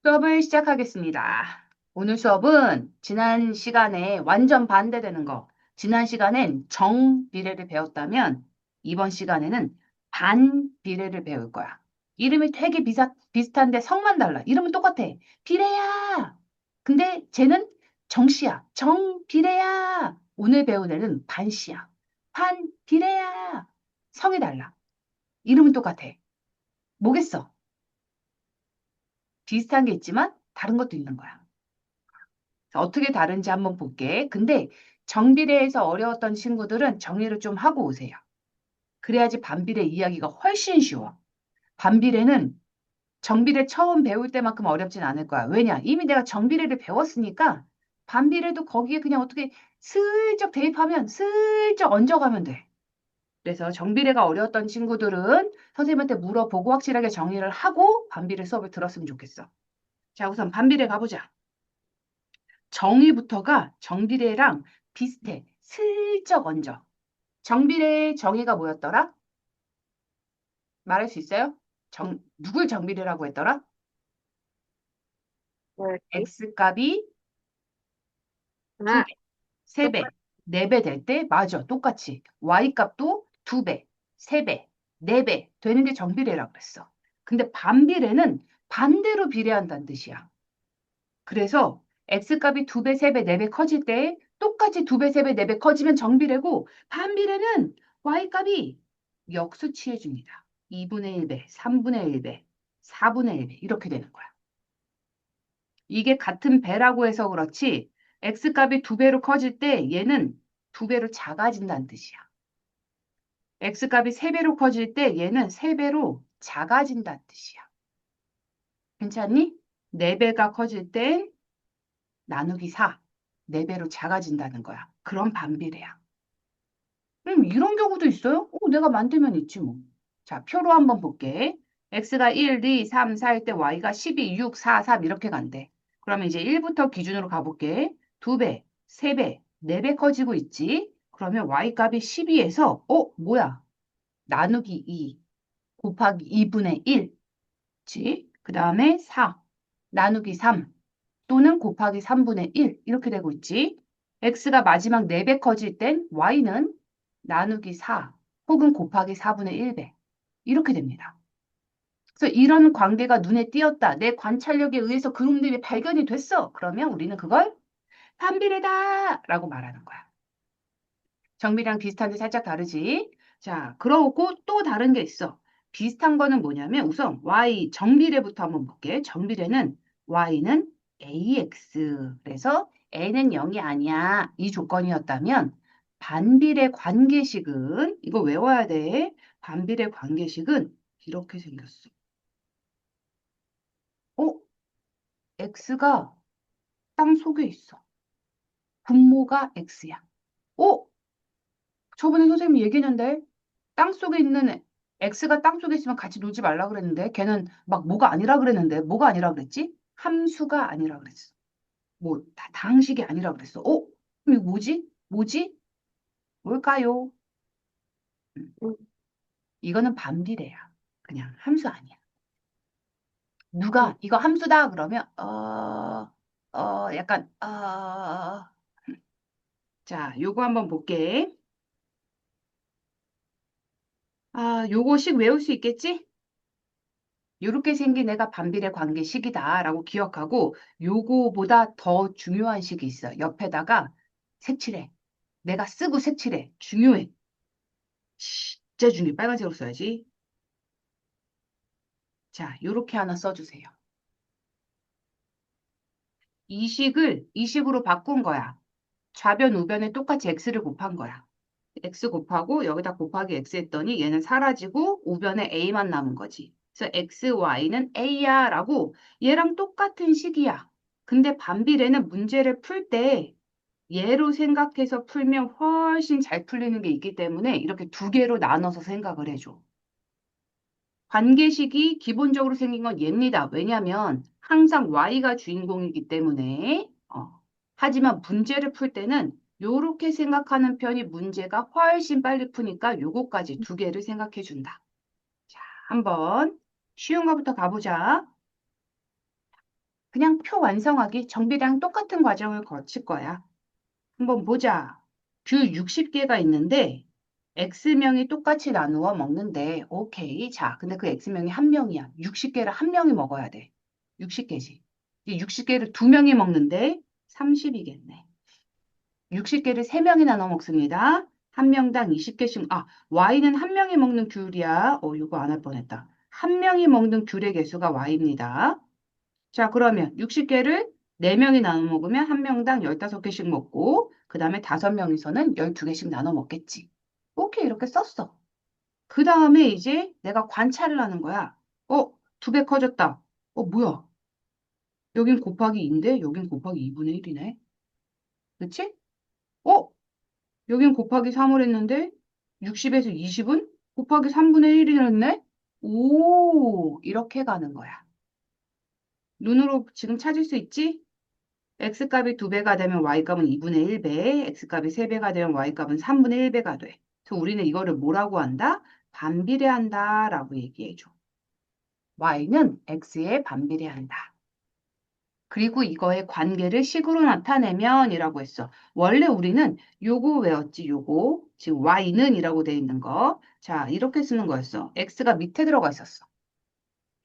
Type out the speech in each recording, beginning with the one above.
수업을 시작하겠습니다. 오늘 수업은 지난 시간에 완전 반대되는 거. 지난 시간엔 정비례를 배웠다면 이번 시간에는 반비례를 배울 거야. 이름이 되게 비슷한데 성만 달라. 이름은 똑같아. 비례야. 근데 쟤는 정씨야. 정비례야. 오늘 배운 애는 반씨야. 반비례야. 성이 달라. 이름은 똑같아. 뭐겠어? 비슷한 게 있지만 다른 것도 있는 거야. 어떻게 다른지 한번 볼게. 근데 정비례에서 어려웠던 친구들은 정리를 좀 하고 오세요. 그래야지 반비례 이야기가 훨씬 쉬워. 반비례는 정비례 처음 배울 때만큼 어렵진 않을 거야. 왜냐? 이미 내가 정비례를 배웠으니까 반비례도 거기에 그냥 어떻게 슬쩍 대입하면 슬쩍 얹어가면 돼. 그래서 정비례가 어려웠던 친구들은 선생님한테 물어보고 확실하게 정리를 하고 반비례 수업을 들었으면 좋겠어. 자, 우선 반비례 가보자. 정의부터가 정비례랑 비슷해. 슬쩍 얹어. 정비례의 정의가 뭐였더라? 말할 수 있어요? 누굴 정비례라고 했더라? 뭐였지? X값이 아, 2배, 3배, 똑같, 4배 될 때 맞아. 똑같이. Y값도 2배, 3배, 4배 되는 게 정비례라고 그랬어. 근데 반비례는 반대로 비례한다는 뜻이야. 그래서 X값이 2배, 3배, 4배 커질 때 똑같이 2배, 3배, 4배 커지면 정비례고 반비례는 Y값이 역수치해 줍니다. 2분의 1배, 3분의 1배, 4분의 1배 이렇게 되는 거야. 이게 같은 배라고 해서 그렇지 X값이 2배로 커질 때 얘는 2배로 작아진다는 뜻이야. X값이 3배로 커질 때 얘는 3배로 작아진다는 뜻이야. 괜찮니? 4배가 커질 때 나누기 4, 4배로 작아진다는 거야. 그런 반비례야. 이런 경우도 있어요? 내가 만들면 있지 뭐. 자, 표로 한번 볼게. x가 1, 2, 3, 4일 때 y가 12, 6, 4, 3 이렇게 간대. 그러면 이제 1부터 기준으로 가볼게. 2배, 3배, 4배 커지고 있지? 그러면 y값이 12에서 뭐야? 나누기 2 곱하기 2분의 1. 지? 그 다음에 4 나누기 3 또는 곱하기 3분의 1 이렇게 되고 있지. x가 마지막 4배 커질 땐 y는 나누기 4 혹은 곱하기 4분의 1배 이렇게 됩니다. 그래서 이런 관계가 눈에 띄었다. 내 관찰력에 의해서 그놈들이 발견이 됐어. 그러면 우리는 그걸 반비례다 라고 말하는 거야. 정비랑 비슷한데 살짝 다르지. 자, 그러고 또 다른 게 있어. 비슷한 거는 뭐냐면 우선 y 정비례부터 한번 볼게. 정비례는 y는 ax. 그래서 n은 0이 아니야. 이 조건이었다면 반비례 관계식은 이거 외워야 돼. 반비례 관계식은 이렇게 생겼어. 어? x가 땅 속에 있어. 분모가 x야. 어? 저번에 선생님이 얘기했는데 땅속에 있는 X가 땅속에 있으면 같이 놀지 말라 그랬는데 걔는 막 뭐가 아니라 그랬는데 뭐가 아니라 그랬지? 함수가 아니라 그랬어. 뭐 다항식이 아니라 그랬어. 그럼 이거 뭐지? 뭐지? 뭘까요? 음, 음, 이거는 반비례야. 그냥 함수 아니야. 음, 누가 이거 함수다 그러면 약간 자, 요거 한번 볼게. 요거식 외울 수 있겠지? 요렇게 생긴 애가 반비례 관계식이다라고 기억하고 요거보다 더 중요한 식이 있어. 옆에다가 색칠해. 내가 쓰고 색칠해. 중요해. 진짜 중요해. 빨간색으로 써야지. 자, 요렇게 하나 써주세요. 이 식으로 바꾼 거야. 좌변, 우변에 똑같이 x를 곱한 거야. x 곱하고 여기다 곱하기 x 했더니 얘는 사라지고 우변에 a만 남은 거지. 그래서 x, y는 a야 라고 얘랑 똑같은 식이야. 근데 반비례는 문제를 풀 때 얘로 생각해서 풀면 훨씬 잘 풀리는 게 있기 때문에 이렇게 두 개로 나눠서 생각을 해줘. 관계식이 기본적으로 생긴 건 얘입니다. 왜냐하면 항상 y가 주인공이기 때문에 하지만 문제를 풀 때는 요렇게 생각하는 편이 문제가 훨씬 빨리 푸니까 요거까지 두 개를 생각해 준다. 자, 한번 쉬운 거부터 가보자. 그냥 표 완성하기, 정비랑 똑같은 과정을 거칠 거야. 한번 보자. 귤 60개가 있는데 X명이 똑같이 나누어 먹는데 오케이. 자, 근데 그 X명이 한 명이야. 60개를 한 명이 먹어야 돼. 60개지. 60개를 두 명이 먹는데 30이겠네. 60개를 세 명이 나눠 먹습니다. 한 명당 20개씩. 아, Y는 한 명이 먹는 귤이야. 이거 안 할 뻔했다. 한 명이 먹는 귤의 개수가 Y입니다. 자, 그러면 60개를 4명이 나눠 먹으면 한 명당 15개씩 먹고, 그 다음에 5명이서는 12개씩 나눠 먹겠지. 오케이, 이렇게 썼어. 그 다음에 이제 내가 관찰을 하는 거야. 2배 커졌다. 뭐야? 여긴 곱하기 2인데, 여긴 곱하기 2분의 1이네. 그치? 어? 여긴 곱하기 3을 했는데, 60에서 20은 곱하기 3분의 1이랬네? 오, 이렇게 가는 거야. 눈으로 지금 찾을 수 있지? x값이 2배가 되면 y값은 2분의 1배, x값이 3배가 되면 y값은 3분의 1배가 돼. 그래서 우리는 이거를 뭐라고 한다? 반비례한다라고 얘기해줘. y는 x에 반비례한다. 그리고 이거의 관계를 식으로 나타내면 이라고 했어. 원래 우리는 요거 외웠지, 요거. 지금 y는 이라고 돼 있는 거. 자, 이렇게 쓰는 거였어. x가 밑에 들어가 있었어.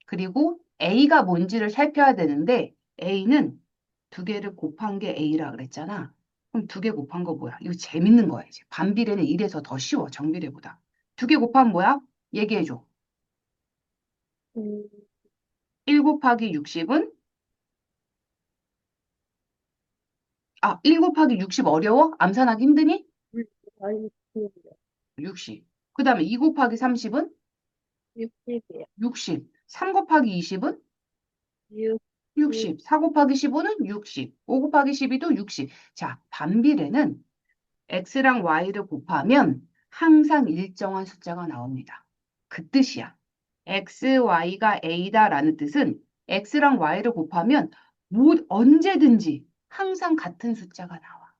그리고 a가 뭔지를 살펴야 되는데 a는 2개를 곱한 게 a라 그랬잖아. 그럼 2개 곱한 거 뭐야? 이거 재밌는 거야, 이제. 반비례는 이래서 더 쉬워, 정비례보다. 2개 곱하면 뭐야? 얘기해줘. 음, 1 곱하기 60은? 1 곱하기 60 어려워? 암산하기 힘드니? 음, 거의 60. 그 다음에 2 곱하기 30은? 60이요. 60. 3 곱하기 20은? 60, 60. 4 곱하기 15는 60. 5 곱하기 12도 60. 자, 반비례는 x랑 y를 곱하면 항상 일정한 숫자가 나옵니다. 그 뜻이야. x, y가 a다라는 뜻은 x랑 y를 곱하면 언제든지 항상 같은 숫자가 나와.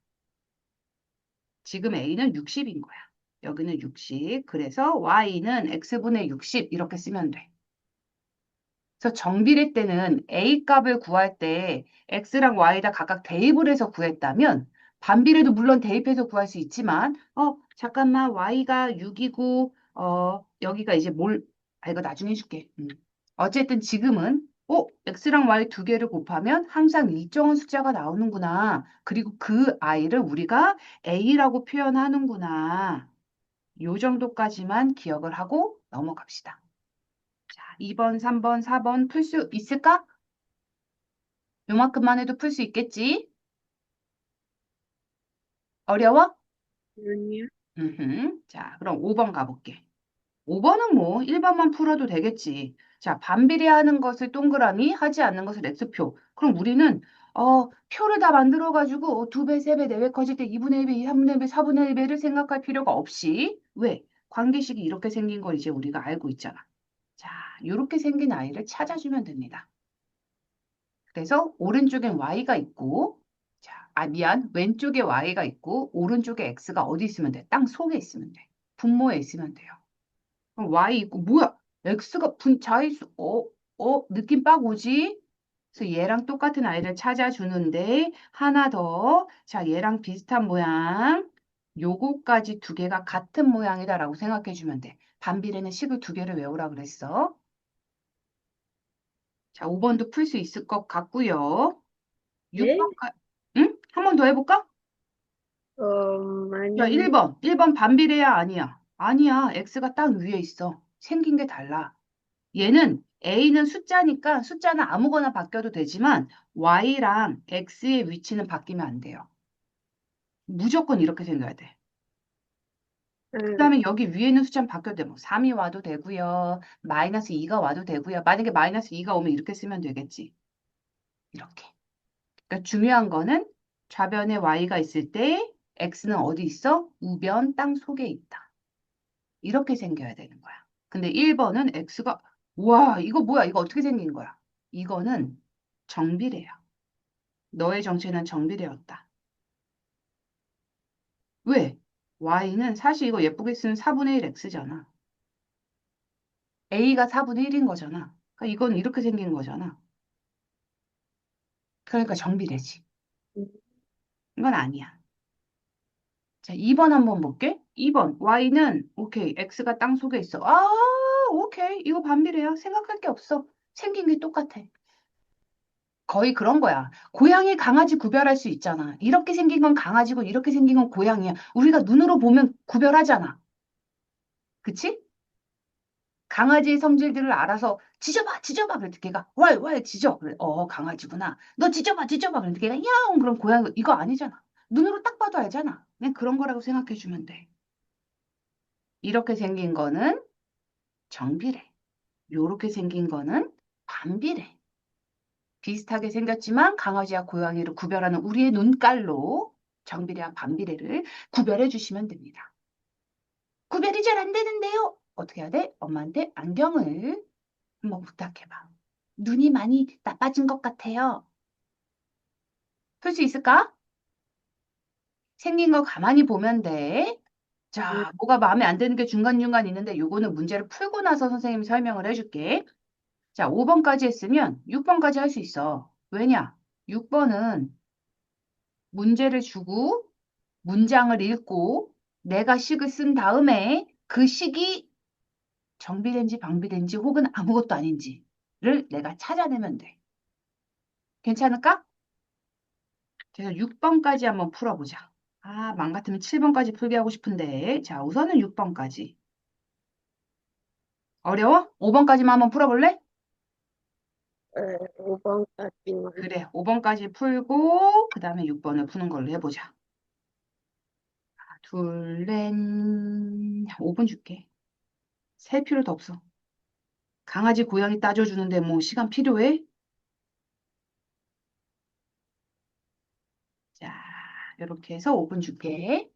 지금 a는 60인 거야. 여기는 60. 그래서 y는 x분의 60 이렇게 쓰면 돼. 그래서 정비례 때는 A 값을 구할 때 X랑 Y다 각각 대입을 해서 구했다면 반비례도 물론 대입해서 구할 수 있지만 잠깐만 Y가 6이고 여기가 이제 이거 나중에 해줄게. 어쨌든 지금은 X랑 Y 두 개를 곱하면 항상 일정한 숫자가 나오는구나. 그리고 그 I를 우리가 A라고 표현하는구나. 요 정도까지만 기억을 하고 넘어갑시다. 자, 2번, 3번, 4번 풀 수 있을까? 요만큼만 해도 풀 수 있겠지? 어려워? 아니요. 자, 그럼 5번 가볼게. 5번은 뭐 1번만 풀어도 되겠지. 자, 반비례하는 것을 동그라미, 하지 않는 것을 X표. 그럼 우리는 표를 다 만들어가지고 2배, 3배, 4배 커질 때 2분의 1배, 3분의 1배, 4분의 1배를 생각할 필요가 없이 왜? 관계식이 이렇게 생긴 걸 이제 우리가 알고 있잖아. 자, 이렇게 생긴 아이를 찾아주면 됩니다. 그래서 오른쪽엔 y가 있고, 자, 미안. 왼쪽에 y가 있고, 오른쪽에 x가 어디 있으면 돼? 땅 속에 있으면 돼. 분모에 있으면 돼요. 그럼 y 있고, 뭐야? x가 자의수, 느낌 빡 오지? 그래서 얘랑 똑같은 아이를 찾아주는데, 하나 더. 자, 얘랑 비슷한 모양. 요거까지 두 개가 같은 모양이다라고 생각해 주면 돼. 반비례는 식을 두 개를 외우라 그랬어. 자, 5번도 풀 수 있을 것 같고요. 네? 6번까, 응? 한 번 더 해볼까? 야, 아니, 1번. 1번 반비례야, 아니야? 아니야. x가 딱 위에 있어. 생긴 게 달라. 얘는 a는 숫자니까 숫자는 아무거나 바뀌어도 되지만 y랑 x의 위치는 바뀌면 안 돼요. 무조건 이렇게 생겨야 돼. 그 음, 다음에 여기 위에 있는 숫자는 바뀌어도 돼. 뭐 3이 와도 되고요. 마이너스 2가 와도 되고요. 만약에 마이너스 2가 오면 이렇게 쓰면 되겠지. 이렇게. 그러니까 중요한 거는 좌변에 y가 있을 때 x는 어디 있어? 우변 땅 속에 있다. 이렇게 생겨야 되는 거야. 근데 1번은 x가 와, 이거 뭐야? 이거 어떻게 생긴 거야? 이거는 정비례야. 너의 정체는 정비례였다. 왜? y는 사실 이거 예쁘게 쓰면 4분의 1 x잖아. a가 4분의 1인 거잖아. 그러니까 이건 이렇게 생긴 거잖아. 그러니까 정비례지. 음, 이건 아니야. 자, 2번 한번 볼게. 2번. y는 오케이. x가 땅 속에 있어. 아, 오케이. 이거 반비례야. 생각할 게 없어. 생긴 게 똑같아. 거의 그런 거야. 고양이, 강아지 구별할 수 있잖아. 이렇게 생긴 건 강아지고 이렇게 생긴 건 고양이야. 우리가 눈으로 보면 구별하잖아. 그치? 강아지의 성질들을 알아서 짖어봐, 짖어봐. 그랬더니 걔가 왈, 짖어. 그래, 강아지구나. 너 짖어봐, 짖어봐. 그랬더니 걔가 야옹. 그럼 고양이, 이거 아니잖아. 눈으로 딱 봐도 알잖아. 그냥 그런 거라고 생각해 주면 돼. 이렇게 생긴 거는 정비례. 요렇게 생긴 거는 반비례. 비슷하게 생겼지만 강아지와 고양이를 구별하는 우리의 눈깔로 정비례와 반비례를 구별해 주시면 됩니다. 구별이 잘 안 되는데요. 어떻게 해야 돼? 엄마한테 안경을 한번 부탁해봐. 눈이 많이 나빠진 것 같아요. 풀 수 있을까? 생긴 거 가만히 보면 돼. 네. 자, 뭐가 마음에 안 드는 게 중간중간 있는데 요거는 문제를 풀고 나서 선생님이 설명을 해줄게. 자, 5번까지 했으면 6번까지 할 수 있어. 왜냐? 6번은 문제를 주고 문장을 읽고 내가 식을 쓴 다음에 그 식이 정비된지 방비된지 혹은 아무것도 아닌지를 내가 찾아내면 돼. 괜찮을까? 그래서 6번까지 한번 풀어보자. 아, 맘 같으면 7번까지 풀게 하고 싶은데. 자, 우선은 6번까지. 어려워? 5번까지만 한번 풀어볼래? 5번까지만. 그래, 5번까지 풀고 그 다음에 6번을 푸는 걸로 해보자. 둘, 넷, 5분 줄게. 셀 필요도 없어. 강아지, 고양이 따져주는데 뭐 시간 필요해? 자, 이렇게 해서 5분 줄게.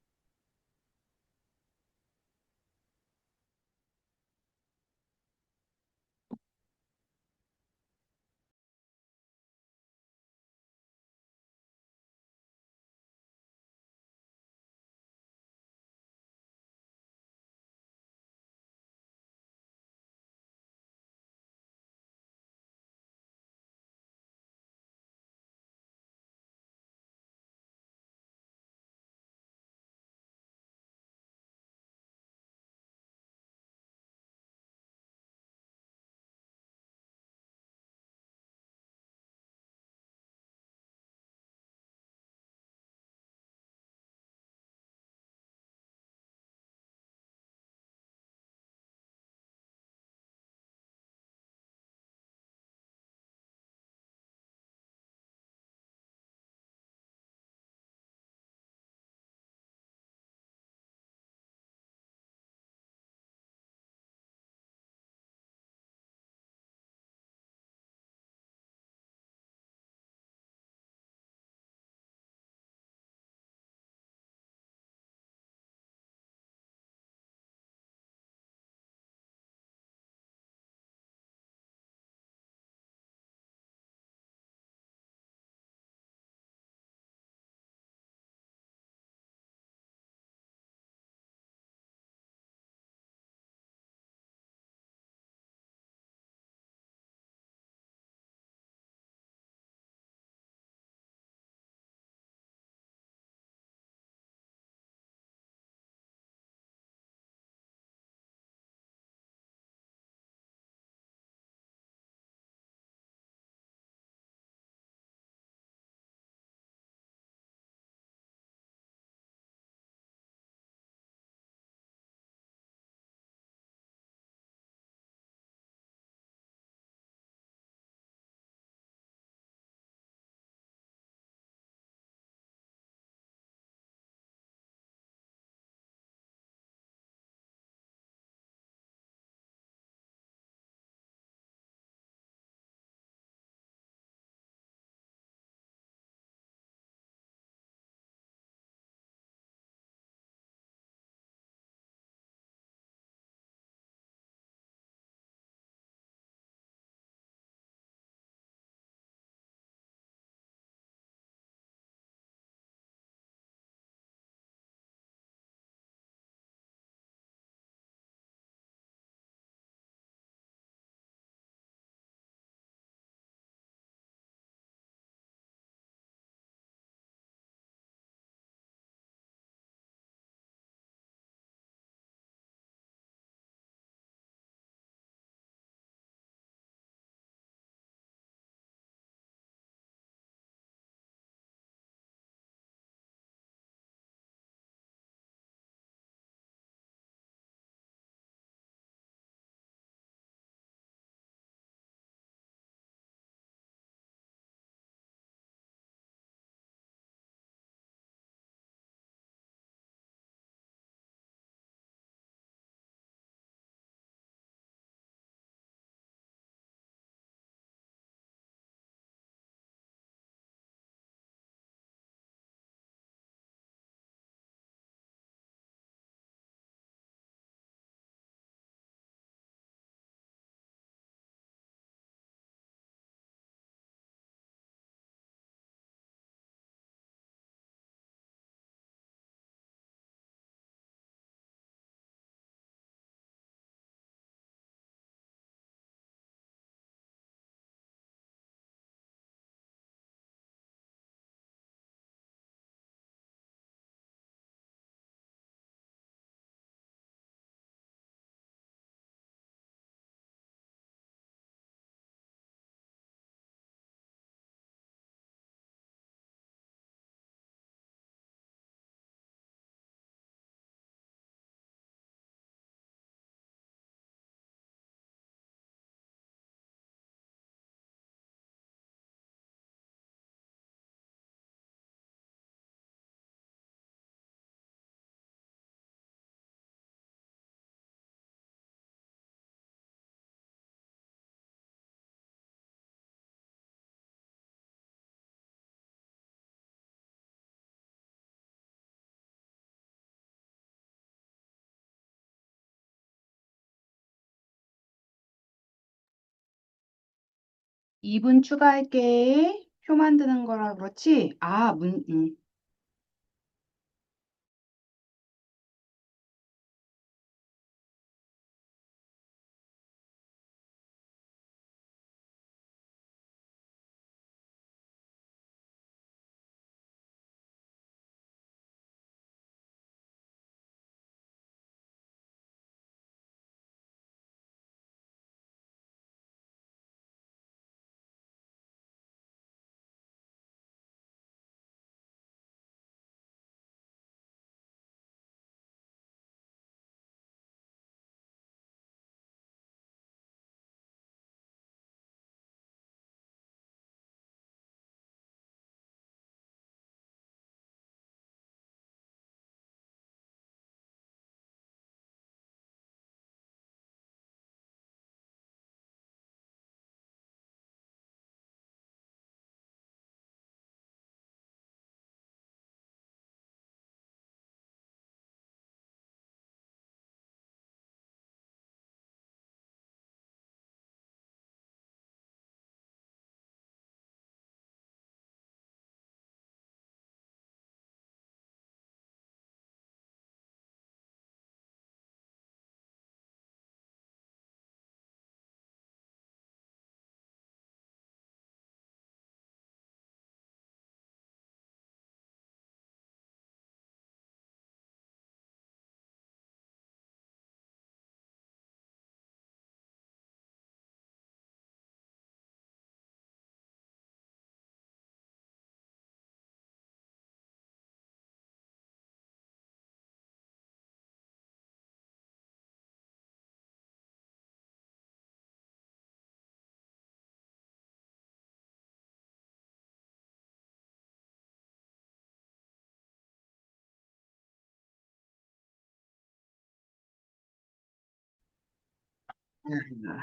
2분 추가할게. 표 만드는 거라 그렇지? 아,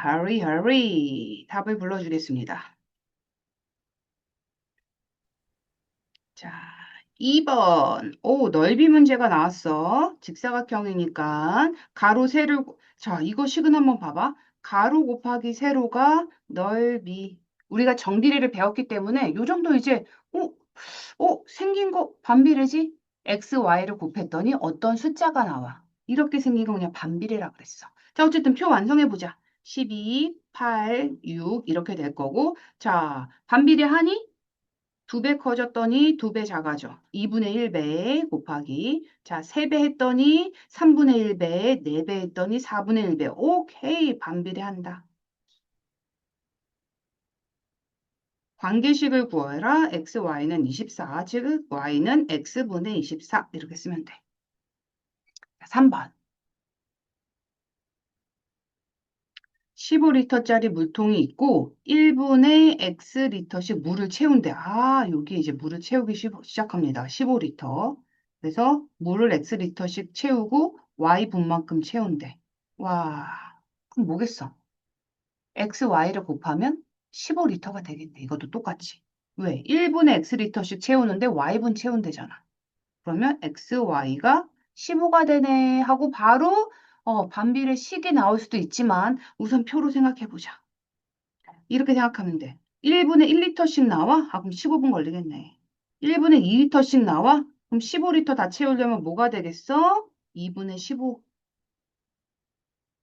hurry, hurry. 답을 불러주겠습니다. 자, 2번. 오, 넓이 문제가 나왔어. 직사각형이니까 가로 세로 자, 이거 식은 한번 봐봐. 가로 곱하기 세로가 넓이. 우리가 정비례를 배웠기 때문에 요 정도 이제 어, 생긴 거 반비례지? x, y를 곱했더니 어떤 숫자가 나와. 이렇게 생긴 거 그냥 반비례라 그랬어. 자, 어쨌든 표 완성해 보자. 12, 8, 6 이렇게 될 거고. 자, 반비례 하니? 2배 커졌더니 2배 작아져. 2분의 1배 곱하기. 자, 3배 했더니 3분의 1배, 4배 했더니 4분의 1배. 오케이, 반비례한다. 관계식을 구해라. x, y는 24, 즉 y는 x분의 24 이렇게 쓰면 돼. 3번. 15리터짜리 물통이 있고 1분에 X리터씩 물을 채운대. 아, 여기 이제 물을 채우기 시작합니다. 15리터. 그래서 물을 X리터씩 채우고 Y분만큼 채운대. 와, 그럼 뭐겠어? X, Y를 곱하면 15리터가 되겠네. 이것도 똑같이. 왜? 1분에 X리터씩 채우는데 Y분 채운대잖아. 그러면 X, Y가 15가 되네 하고 바로 반비례 식이 나올 수도 있지만 우선 표로 생각해 보자. 이렇게 생각하면 돼. 1분에 1리터씩 나와? 아, 그럼 15분 걸리겠네. 1분에 2리터씩 나와? 그럼 15리터 다 채우려면 뭐가 되겠어? 2분의 15.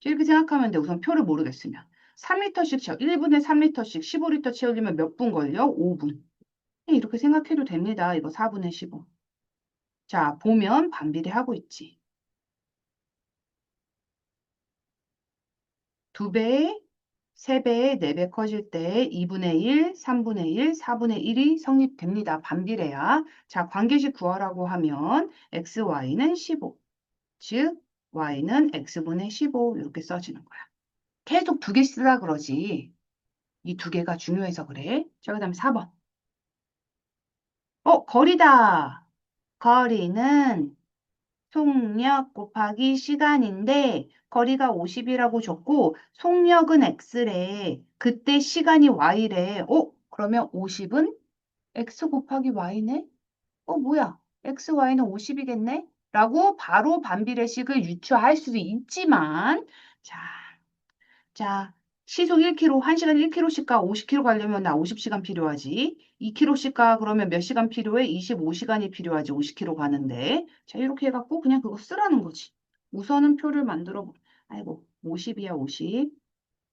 이렇게 생각하면 돼. 우선 표를 모르겠으면. 3리터씩 채워. 1분에 3리터씩 15리터 채우려면 몇 분 걸려? 5분. 이렇게 생각해도 됩니다. 이거 4분의 15. 자, 보면 반비례하고 있지. 2배, 3배, 4배 커질 때 2분의 1, 3분의 1, 4분의 1이 성립됩니다. 반비례야. 자, 관계식 구하라고 하면 x, y는 15. 즉, y는 x분의 15 이렇게 써지는 거야. 계속 2개 쓰라 그러지. 이 2개가 중요해서 그래. 자, 그 다음에 4번. 거리다. 거리는 속력 곱하기 시간인데 거리가 50이라고 줬고 속력은 x래. 그때 시간이 y래. 그러면 50은 x 곱하기 y네? 뭐야? x, y는 50이겠네? 라고 바로 반비례식을 유추할 수도 있지만 자, 시속 1km, 1시간 1km씩 가 50km 가려면 나 50시간 필요하지. 2km씩 가 그러면 몇 시간 필요해? 25시간이 필요하지. 50km 가는데. 자, 이렇게 해갖고 그냥 그거 쓰라는 거지. 우선은 표를 아이고, 50이야, 50.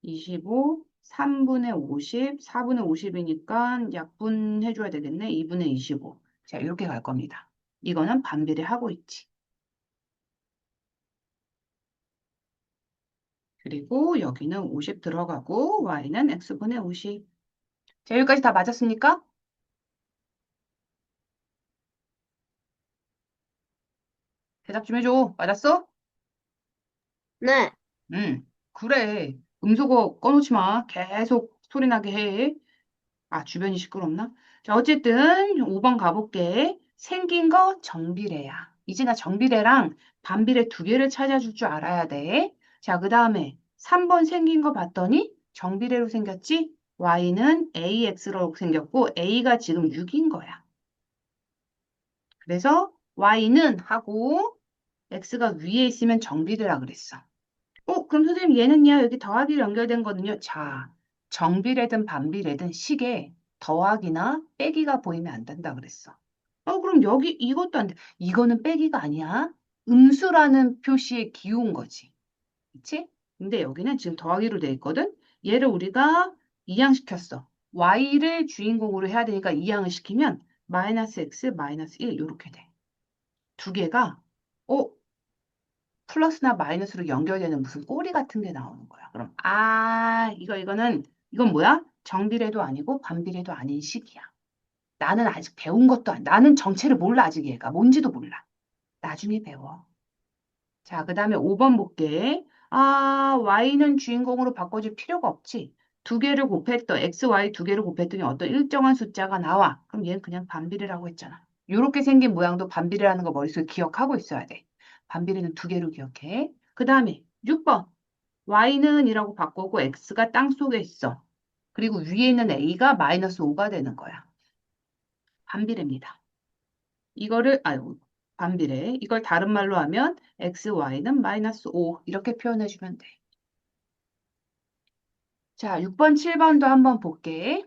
25, 3분의 50, 4분의 50이니까 약분 해줘야 되겠네. 2분의 25. 자, 이렇게 갈 겁니다. 이거는 반비례 하고 있지. 그리고 여기는 50 들어가고 y는 x분의 50. 자, 여기까지 다 맞았습니까? 대답 좀 해줘. 맞았어? 네. 그래. 음소거 꺼놓지 마. 계속 소리 나게 해. 아, 주변이 시끄럽나? 자, 어쨌든 5번 가볼게. 생긴 거 정비례야. 이제 나 정비례랑 반비례 두 개를 찾아줄 줄 알아야 돼. 자, 그 다음에 3번 생긴 거 봤더니 정비례로 생겼지? y는 ax로 생겼고 a가 지금 6인 거야. 그래서 y는 하고 x가 위에 있으면 정비례라 그랬어. 그럼 선생님 얘는요, 여기 더하기로 연결된 거는요. 자, 정비례든 반비례든 식에 더하기나 빼기가 보이면 안 된다 그랬어. 그럼 여기 이것도 안 돼. 이거는 빼기가 아니야. 음수라는 표시에 기운 거지. 그치? 근데 여기는 지금 더하기로 돼 있거든. 얘를 우리가 이항시켰어. y를 주인공으로 해야 되니까 이항을 시키면 마이너스 x, 마이너스 1 이렇게 돼. 두 개가 플러스나 마이너스로 연결되는 무슨 꼬리 같은 게 나오는 거야. 그럼 이건 뭐야? 정비례도 아니고 반비례도 아닌 식이야. 나는 아직 배운 것도 나는 정체를 몰라 아직 얘가 뭔지도 몰라. 나중에 배워. 자, 그다음에 5번 볼게. y는 주인공으로 바꿔줄 필요가 없지. 두 개를 곱했더 x, y 두 개를 곱했더니 어떤 일정한 숫자가 나와. 그럼 얘는 그냥 반비례라고 했잖아. 이렇게 생긴 모양도 반비례라는 거 머릿속에 기억하고 있어야 돼. 반비례는 두 개로 기억해. 그 다음에 6번. y는 이라고 바꾸고 x가 땅 속에 있어. 그리고 위에 있는 a가 마이너스 5가 되는 거야. 반비례입니다. 반비례. 이걸 다른 말로 하면 x, y는 마이너스 5 이렇게 표현해주면 돼. 자, 6번, 7번도 한번 볼게.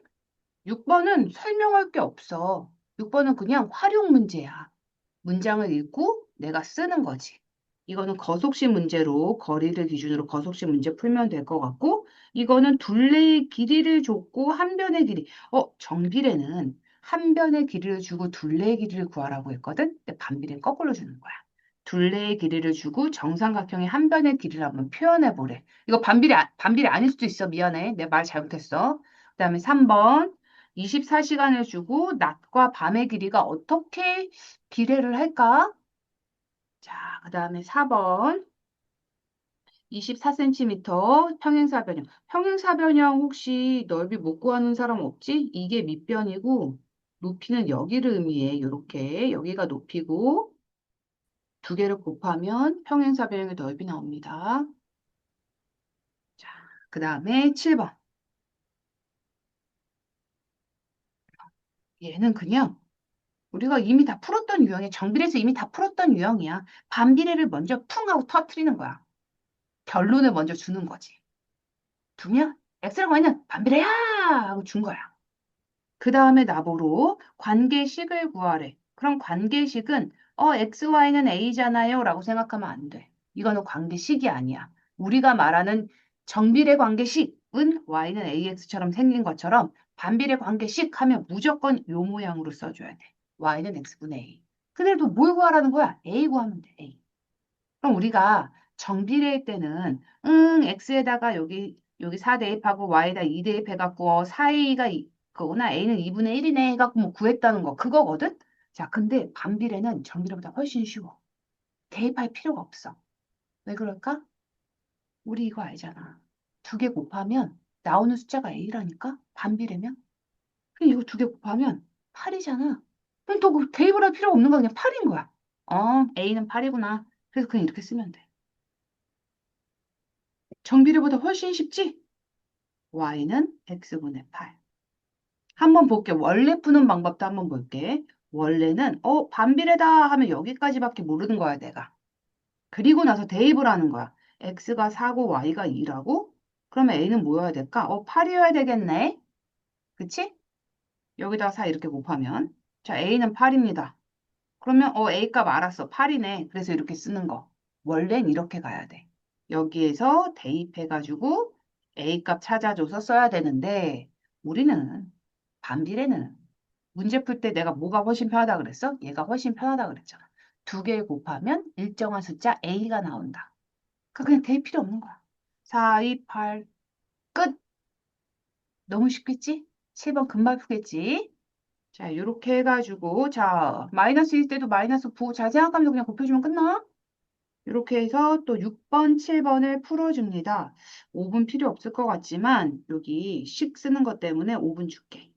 6번은 설명할 게 없어. 6번은 그냥 활용 문제야. 문장을 읽고 내가 쓰는 거지. 이거는 거속식 문제로 거리를 기준으로 거속식 문제 풀면 될 것 같고 이거는 둘레의 길이를 줬고 한 변의 길이. 정비례는 한 변의 길이를 주고 둘레의 길이를 구하라고 했거든. 근데 반비례는 거꾸로 주는 거야. 둘레의 길이를 주고 정삼각형의 한 변의 길이를 한번 표현해 보래. 이거 반비례 아닐 수도 있어. 미안해. 내 말 잘못했어. 그다음에 3번 24시간을 주고 낮과 밤의 길이가 어떻게 비례를 할까? 자, 그 다음에 4번 24cm 평행사변형. 평행사변형 혹시 넓이 못 구하는 사람 없지? 이게 밑변이고 높이는 여기를 의미해. 이렇게 여기가 높이고 두 개를 곱하면 평행사변형의 넓이 나옵니다. 자, 그 다음에 7번. 얘는 그냥 우리가 이미 다 풀었던 유형이야. 정비례에서 이미 다 풀었던 유형이야. 반비례를 먼저 쿵 하고 터트리는 거야. 결론을 먼저 주는 거지. 두면 엑셀 Y는 반비례야 하고 준 거야. 그 다음에 나보고 관계식을 구하래. 그럼 관계식은 X, Y는 A잖아요 라고 생각하면 안 돼. 이거는 관계식이 아니야. 우리가 말하는 정비례 관계식은 Y는 AX처럼 생긴 것처럼 반비례 관계식 하면 무조건 요 모양으로 써줘야 돼. Y는 X분의 A. 근데도 뭘 구하라는 거야? A 구하면 돼. A. 그럼 우리가 정비례일 때는 x에다가 여기 4 대입하고 y에다 2 대입해갖고 4a가 그거나 a는 2분의 1이네 해갖고 뭐 구했다는 거 그거거든? 자, 근데 반비례는 정비례보다 훨씬 쉬워. 대입할 필요가 없어. 왜 그럴까? 우리 이거 알잖아. 두 개 곱하면 나오는 숫자가 a라니까? 반비례면? 그럼 이거 두 개 곱하면 8이잖아. 그럼 또그 대입을 할 필요 없는 거 그냥 8인 거야. a는 8이구나. 그래서 그냥 이렇게 쓰면 돼. 정비례보다 훨씬 쉽지? y는 x분의 8. 한번 볼게. 원래 푸는 방법도 한번 볼게. 원래는 반비례다 하면 여기까지밖에 모르는 거야, 내가. 그리고 나서 대입을 하는 거야. x가 4고 y가 2라고? 그러면 A는 뭐여야 될까? 8이어야 되겠네. 그치? 여기다가 4 이렇게 곱하면. 자, A는 8입니다. 그러면 A 값 알았어. 8이네. 그래서 이렇게 쓰는 거. 원래는 이렇게 가야 돼. 여기에서 대입해가지고 A 값 찾아줘서 써야 되는데 우리는 반비례는 문제 풀 때 내가 뭐가 훨씬 편하다 그랬어? 얘가 훨씬 편하다 그랬잖아. 두 개 곱하면 일정한 숫자 A가 나온다. 그냥 대입 필요 없는 거야. 4, 2, 8, 끝! 너무 쉽겠지? 7번 금방 푸겠지? 자, 이렇게 해가지고, 자, 마이너스일 때도 마이너스 부호 잘 생각하면서 그냥 곱해주면 끝나? 이렇게 해서 또 6번, 7번을 풀어줍니다. 5분 필요 없을 것 같지만, 여기 식 쓰는 것 때문에 5분 줄게.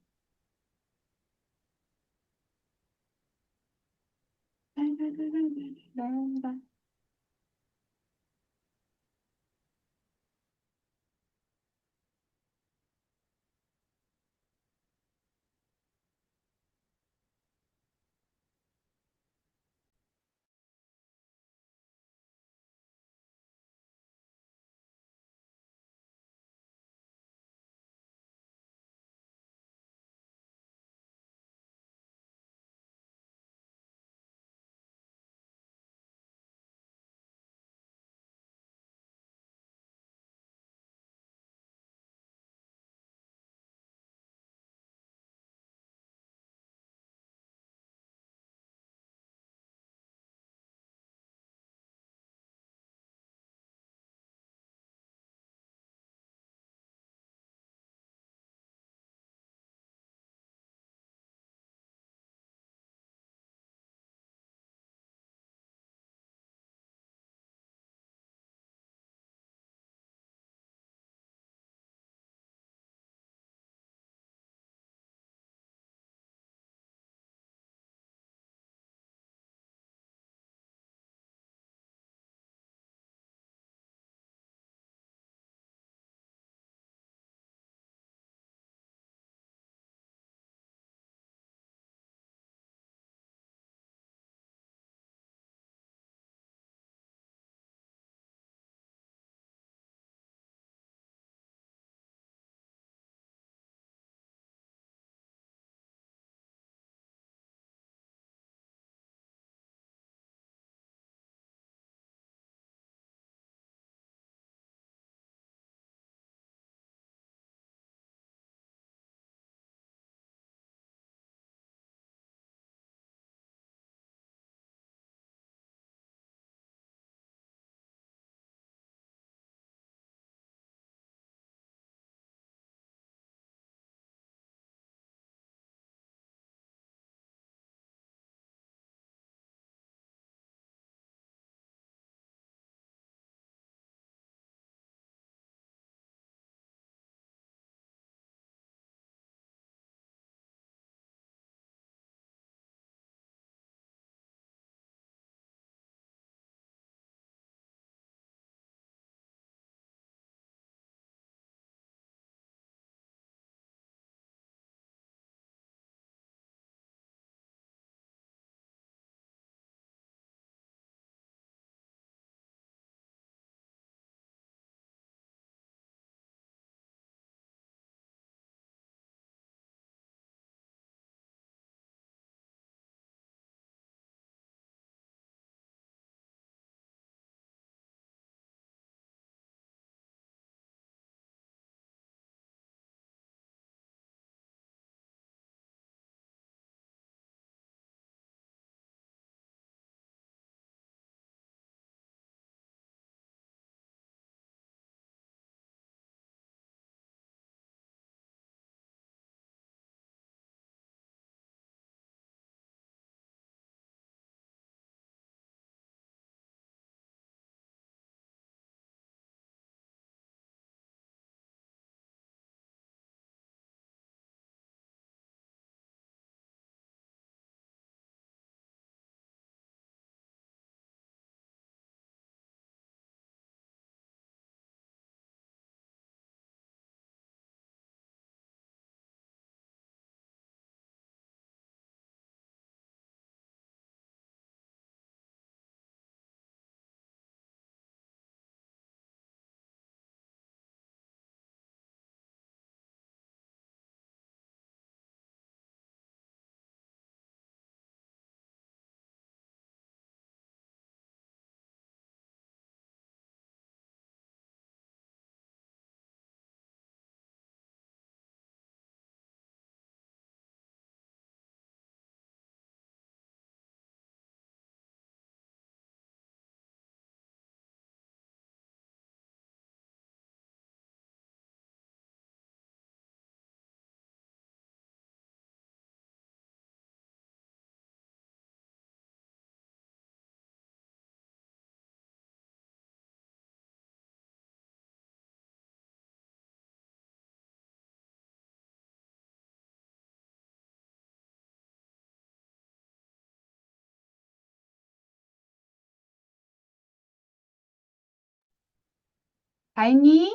다 했니?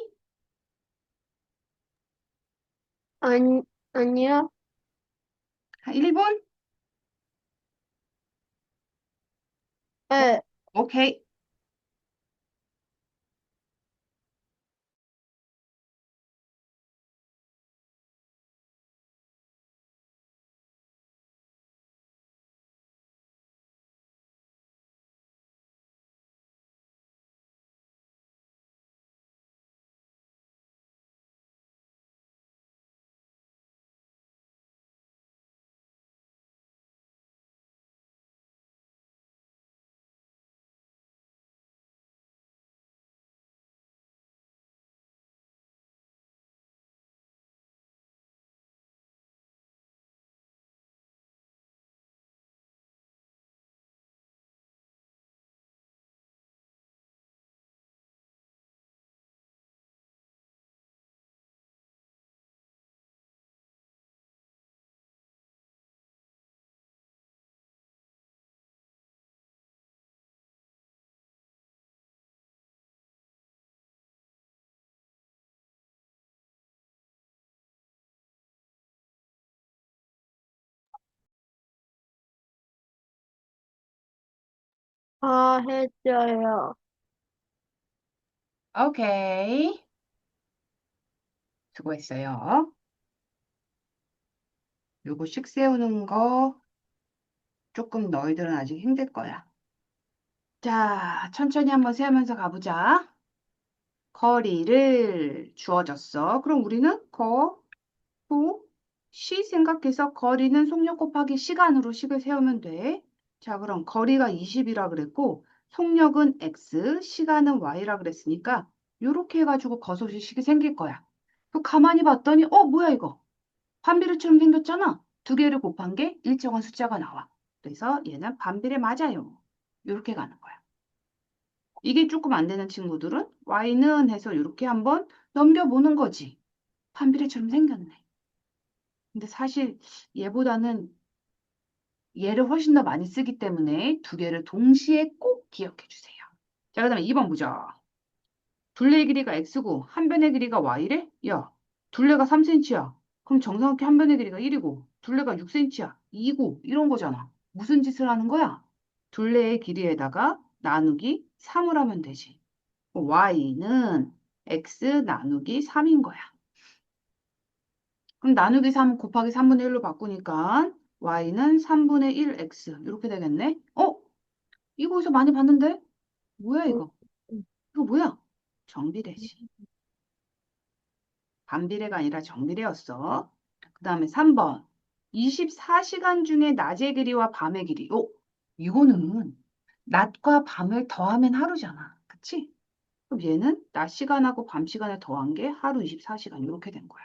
아니요. 1분? 네. 오케이. 다 했어요. 오케이. 수고했어요. 요거 씩 세우는 거 조금 너희들은 아직 힘들 거야. 자, 천천히 한번 세우면서 가보자. 거리를 주어졌어. 그럼 우리는 시 생각해서 거리는 속력 곱하기 시간으로 식을 세우면 돼. 자, 그럼 거리가 20이라 그랬고 속력은 x, 시간은 y라 그랬으니까 요렇게 해가지고 거소시 식이 생길 거야. 그 가만히 봤더니 뭐야 이거? 반비례처럼 생겼잖아. 두 개를 곱한 게 일정한 숫자가 나와. 그래서 얘는 반비례 맞아요. 요렇게 가는 거야. 이게 조금 안 되는 친구들은 y는 해서 이렇게 한번 넘겨보는 거지. 반비례처럼 생겼네. 근데 사실 얘보다는 얘를 훨씬 더 많이 쓰기 때문에 두 개를 동시에 꼭 기억해 주세요. 자, 그다음에 2번 보자. 둘레의 길이가 x고 한 변의 길이가 y래? 야, 둘레가 3cm야. 그럼 정사각형 한 변의 길이가 1이고 둘레가 6cm야. 2고 이런 거잖아. 무슨 짓을 하는 거야? 둘레의 길이에다가 나누기 3을 하면 되지. y는 x 나누기 3인 거야. 그럼 나누기 3 곱하기 3분의 1로 바꾸니까 y는 3분의 1x 이렇게 되겠네. 이거 어디서 많이 봤는데? 뭐야 음, 이거? 이거 뭐야? 정비례지. 반비례가 아니라 정비례였어. 그 다음에 3번. 24시간 중에 낮의 길이와 밤의 길이. 이거는 낮과 밤을 더하면 하루잖아. 그치? 그럼 얘는 낮 시간하고 밤 시간을 더한 게 하루 24시간 이렇게 된 거야.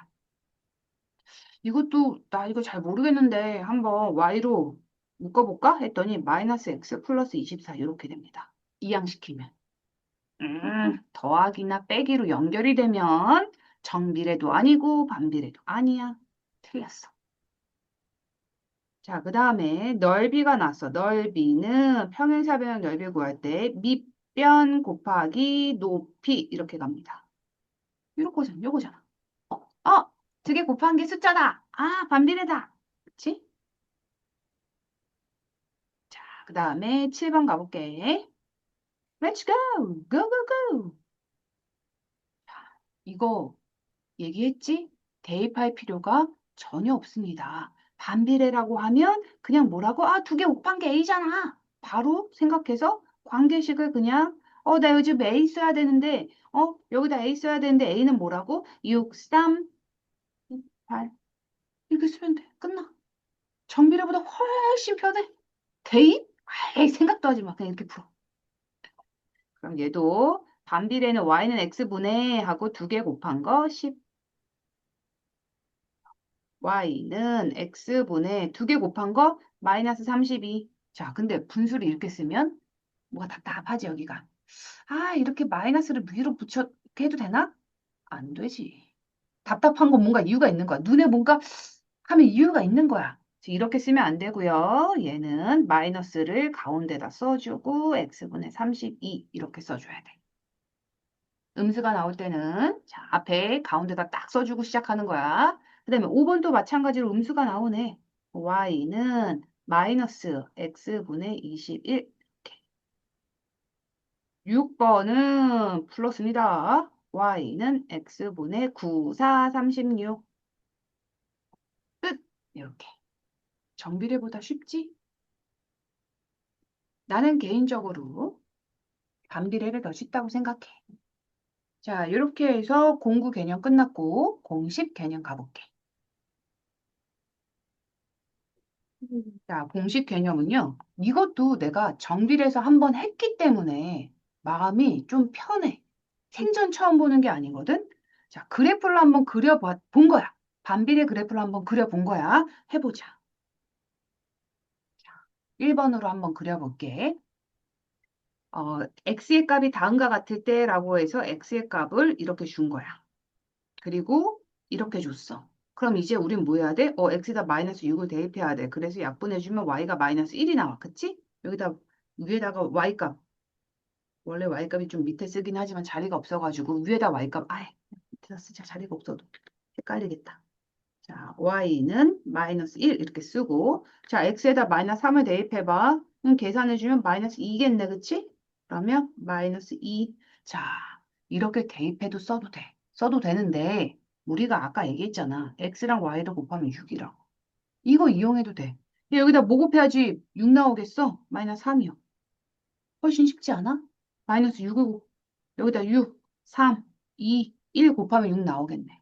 이것도 나 이거 잘 모르겠는데 한번 y로 묶어볼까? 했더니 마이너스 x 플러스 24 이렇게 됩니다. 이항시키면. 더하기나 빼기로 연결이 되면 정비례도 아니고 반비례도 아니야. 틀렸어. 자, 그 다음에 넓이가 나왔어. 넓이는 평행사변 넓이 구할 때 밑변 곱하기 높이 이렇게 갑니다. 요거잖아, 요거잖아. 두 개 곱한 게 숫자다. 반비례다. 그치? 자, 그 다음에 7번 가볼게. Let's go! Go, go, go! 이거 얘기했지? 대입할 필요가 전혀 없습니다. 반비례라고 하면 그냥 뭐라고? 두 개 곱한 게 A잖아. 바로 생각해서 관계식을 그냥 나 요즘 A 써야 되는데 여기다 A 써야 되는데 A는 뭐라고? 6, 3, 8 이렇게 쓰면 돼. 끝나. 정비례보다 훨씬 편해. 대입? 아이 생각도 하지 마. 그냥 이렇게 풀어. 그럼 얘도 반비례는 y는 x분의 하고 두 개 곱한 거 10. y는 x분의 두 개 곱한 거 마이너스 32. 자, 근데 분수를 이렇게 쓰면 뭐가 답답하지 여기가. 이렇게 마이너스를 위로 붙여 이렇게 해도 되나? 안 되지. 답답한 건 뭔가 이유가 있는 거야. 눈에 뭔가 하면 이유가 있는 거야. 그래서 이렇게 쓰면 안 되고요. 얘는 마이너스를 가운데다 써주고 x분의 32 이렇게 써줘야 돼. 음수가 나올 때는 자, 앞에 가운데다 딱 써주고 시작하는 거야. 그 다음에 5번도 마찬가지로 음수가 나오네. y는 마이너스 x분의 21. 6번은 플러스입니다. y는 x분의 9, 4, 36. 끝. 이렇게. 정비례보다 쉽지? 나는 개인적으로 반비례를 더 쉽다고 생각해. 자, 이렇게 해서 공구 개념 끝났고 공식 개념 가볼게. 자, 공식 개념은요. 이것도 내가 정비례에서 한번 했기 때문에 마음이 좀 편해. 생전 처음 보는 게 아니거든. 자, 그래프를 한번 본 거야. 반비례 그래프를 한번 그려본 거야. 해보자. 1번으로 한번 그려볼게. x의 값이 다음과 같을 때라고 해서 x의 값을 이렇게 준 거야. 그리고 이렇게 줬어. 그럼 이제 우린 뭐 해야 돼? x에다 마이너스 6을 대입해야 돼. 그래서 약분해주면 y가 마이너스 1이 나와. 그치? 여기다 위에다가 y값. 원래 y값이 좀 밑에 쓰긴 하지만 자리가 없어가지고 위에다 y값. 아예 밑에다 쓰자. 자리가 없어도 헷갈리겠다. 자, y는 마이너스 1 이렇게 쓰고 자, x에다 마이너스 3을 대입해봐. 계산해주면 마이너스 2겠네. 그치? 그러면 마이너스 2. 자, 이렇게 대입해도 써도 돼. 써도 되는데 우리가 아까 얘기했잖아. x랑 y를 곱하면 6이라고. 이거 이용해도 돼. 여기다 뭐 곱해야지 6 나오겠어? 마이너스 3이요. 훨씬 쉽지 않아? 마이너스 6을 여기다 6, 3, 2, 1 곱하면 6 나오겠네.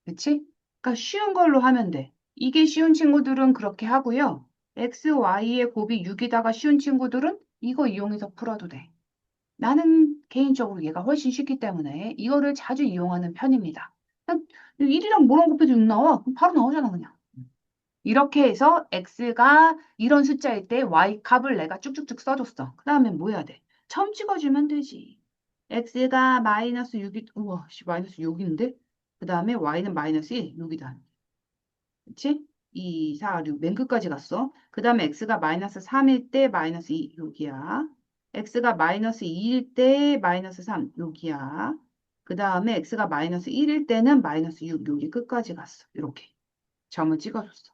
그치? 그러니까 쉬운 걸로 하면 돼. 이게 쉬운 친구들은 그렇게 하고요. x, y의 곱이 6이다가 쉬운 친구들은 이거 이용해서 풀어도 돼. 나는 개인적으로 얘가 훨씬 쉽기 때문에 이거를 자주 이용하는 편입니다. 1이랑 뭐랑 곱해도 6 나와? 그럼 바로 나오잖아, 그냥. 이렇게 해서 x가 이런 숫자일 때 y 값을 내가 쭉쭉쭉 써줬어. 그 다음에 뭐 해야 돼? 처음 찍어주면 되지. x가 마이너스 6이, 우와, 마이너스 6인데? 그 다음에 y는 마이너스 1, 6이다. 그치? 2, 4, 6, 맨 끝까지 갔어. 그 다음에 x가 마이너스 3일 때 마이너스 2, 여기야. x가 마이너스 2일 때 마이너스 3, 여기야. 그 다음에 x가 마이너스 1일 때는 마이너스 6, 여기 끝까지 갔어. 이렇게 점을 찍어줬어.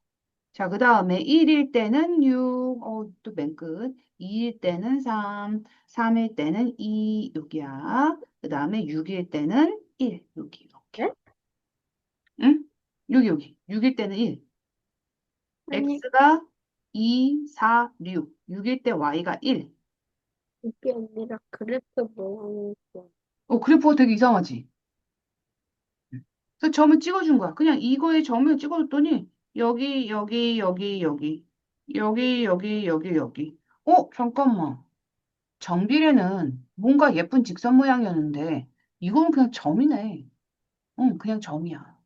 자, 그 다음에 1일 때는 6, 또 맨 끝. 2일 때는 3, 3일 때는 2, 여기야. 그 다음에 6일 때는 1, 여기 이렇게. 네? 응? 여기. 6일 때는 1. 아니, x가 2, 4, 6. 6일 때 y가 1. 이게 아니라 그래프 모양이고. 그래프가 되게 이상하지? 그래서 점을 찍어준 거야. 그냥 이거에 점을 찍어줬더니 여기. 잠깐만. 정비례는 뭔가 예쁜 직선 모양이었는데 이건 그냥 점이네. 응, 그냥 점이야.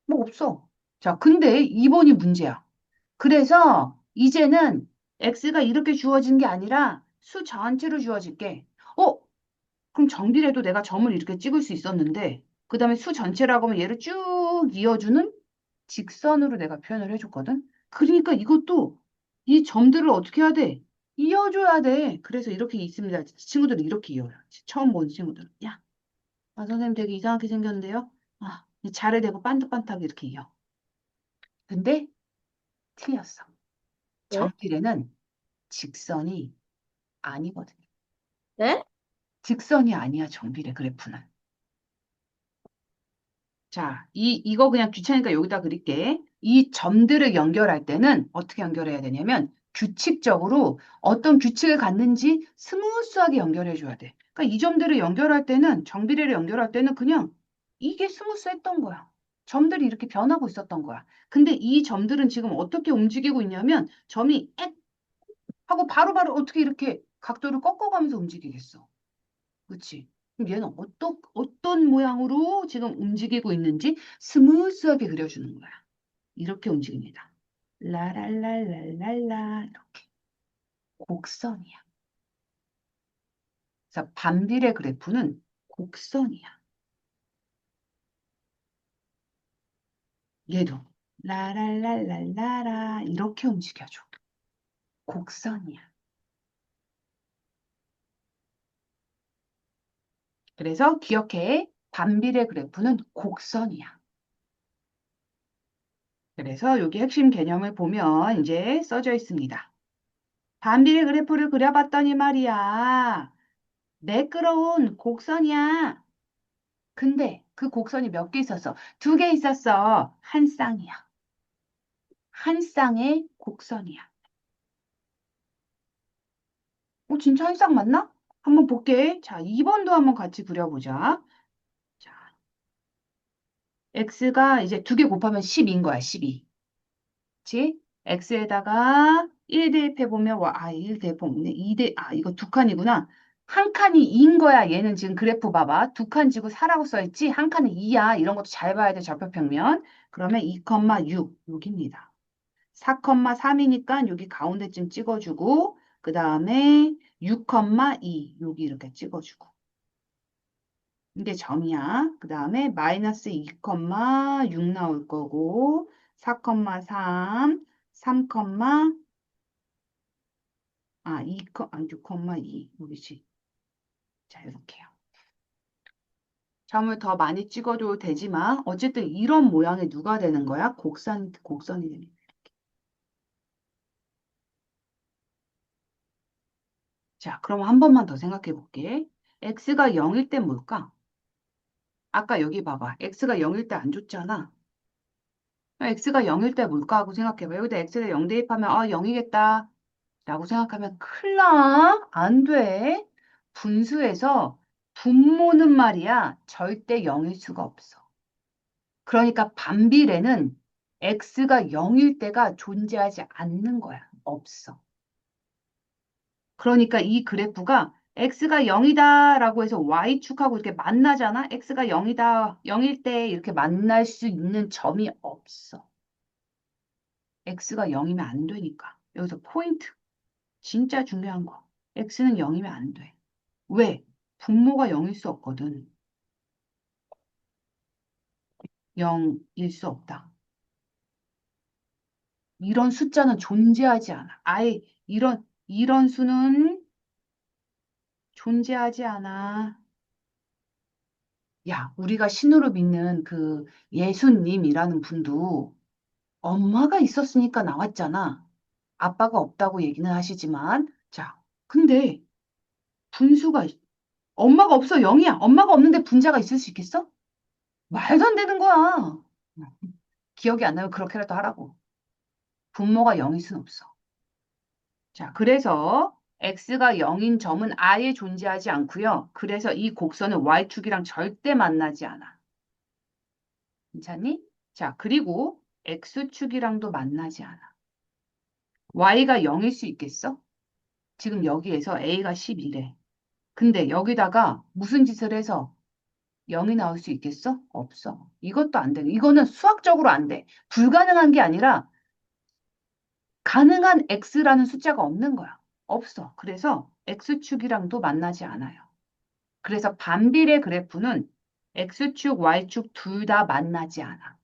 뭐 없어. 자, 근데 2번이 문제야. 그래서 이제는 x가 이렇게 주어진 게 아니라 수 전체로 주어질게. 그럼 정비례도 내가 점을 이렇게 찍을 수 있었는데 그 다음에 수 전체라고 하면 얘를 쭉 이어주는 직선으로 내가 표현을 해줬거든. 그러니까 이것도 이 점들을 어떻게 해야 돼? 이어줘야 돼. 그래서 이렇게 있습니다. 친구들은 이렇게 이어요. 처음 본 친구들은. 야, 선생님 되게 이상하게 생겼는데요. 이 자를 대고 반듯반듯하게 이렇게 이어. 근데 틀렸어. 네? 정비례는 직선이 아니거든. 네? 직선이 아니야, 정비례 그래프는. 자, 이거 그냥 귀찮으니까 여기다 그릴게. 이 점들을 연결할 때는 어떻게 연결해야 되냐면 규칙적으로 어떤 규칙을 갖는지 스무스하게 연결해 줘야 돼. 그러니까 이 점들을 연결할 때는 정비례를 연결할 때는 그냥 이게 스무스했던 거야. 점들이 이렇게 변하고 있었던 거야. 근데 이 점들은 지금 어떻게 움직이고 있냐면 점이 엑 하고 바로바로 어떻게 이렇게 각도를 꺾어가면서 움직이겠어. 그치? 그럼 얘는 어떤 모양으로 지금 움직이고 있는지 스무스하게 그려주는 거야. 이렇게 움직입니다. 라랄랄랄랄라 이렇게 곡선이야. 그래서 반비례 그래프는 곡선이야. 얘도 라랄랄랄라라 이렇게 움직여줘. 곡선이야. 그래서 기억해. 반비례 그래프는 곡선이야. 그래서 여기 핵심 개념을 보면 이제 써져 있습니다. 반비례 그래프를 그려봤더니 말이야. 매끄러운 곡선이야. 근데 그 곡선이 몇 개 있었어? 두 개 있었어. 한 쌍이야. 한 쌍의 곡선이야. 진짜 한 쌍 맞나? 한번 볼게. 자, 2번도 한번 같이 그려보자. 자, x가 이제 두 개 곱하면 10인 거야, 12. 그치? x에다가 1 대입해보면, 1 대입하면 이거 두 칸이구나. 한 칸이 2인 거야. 얘는 지금 그래프 봐봐. 두 칸 지고 4라고 써있지? 한 칸은 2야. 이런 것도 잘 봐야 돼, 좌표평면. 그러면 2,6 여기입니다. 4,3이니까 여기 가운데쯤 찍어주고, 그 다음에 6,2 여기 이렇게 찍어주고. 이게 점이야. 그 다음에 마이너스 2,6 나올 거고, 4,3, 3, 6,2 여기지. 자, 이렇게요. 점을 더 많이 찍어도 되지만, 어쨌든 이런 모양의 누가 되는 거야? 곡선이 되는 거야. 자, 그럼 한 번만 더 생각해 볼게. x가 0일 때 뭘까? 아까 여기 봐봐. x가 0일 때 안 줬잖아. x가 0일 때 뭘까 하고 생각해봐. 여기다 x를 0 대입하면 0이겠다 라고 생각하면 큰일 나. 안 돼. 분수에서 분모는 말이야. 절대 0일 수가 없어. 그러니까 반비례는 x가 0일 때가 존재하지 않는 거야. 없어. 그러니까 이 그래프가 x가 0이다라고 해서 y축하고 이렇게 만나잖아. x가 0이다, 0일 때 이렇게 만날 수 있는 점이 없어. x가 0이면 안 되니까. 여기서 포인트. 진짜 중요한 거. x는 0이면 안 돼. 왜? 분모가 0일 수 없거든. 0일 수 없다. 이런 숫자는 존재하지 않아. 아예 이런 수는 존재하지 않아. 야, 우리가 신으로 믿는 그 예수님이라는 분도 엄마가 있었으니까 나왔잖아. 아빠가 없다고 얘기는 하시지만. 자, 근데 분수가 엄마가 없어 0이야. 엄마가 없는데 분자가 있을 수 있겠어? 말도 안 되는 거야. 기억이 안 나면 그렇게라도 하라고. 분모가 0일 순 없어. 자, 그래서 x가 0인 점은 아예 존재하지 않고요. 그래서 이 곡선은 y축이랑 절대 만나지 않아. 괜찮니? 자, 그리고 x축이랑도 만나지 않아. y가 0일 수 있겠어? 지금 여기에서 a가 11래. 근데 여기다가 무슨 짓을 해서 0이 나올 수 있겠어? 없어. 이것도 안 돼. 이거는 수학적으로 안 돼. 불가능한 게 아니라 가능한 x라는 숫자가 없는 거야. 없어. 그래서 x축이랑도 만나지 않아요. 그래서 반비례 그래프는 x축, y축 둘 다 만나지 않아.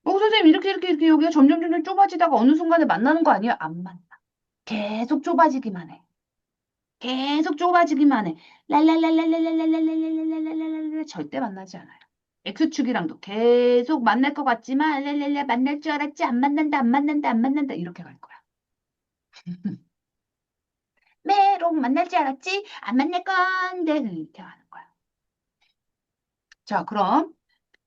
선생님 이렇게 여기가 점점 좁아지다가 어느 순간에 만나는 거 아니야? 안 만나. 계속 좁아지기만 해. 계속 좁아지기만 해. 랄랄랄랄랄랄랄랄랄랄랄랄랄랄랄랄 절대 만나지 않아요. X축이랑도 계속 만날 것 같지만 랄랄랄 만날 줄 알았지 안 만난다 안 만난다 안 만난다 이렇게 갈 거야. 메롱 만날 줄 알았지 안 만날 건데 이렇게 하는 거야. 자, 그럼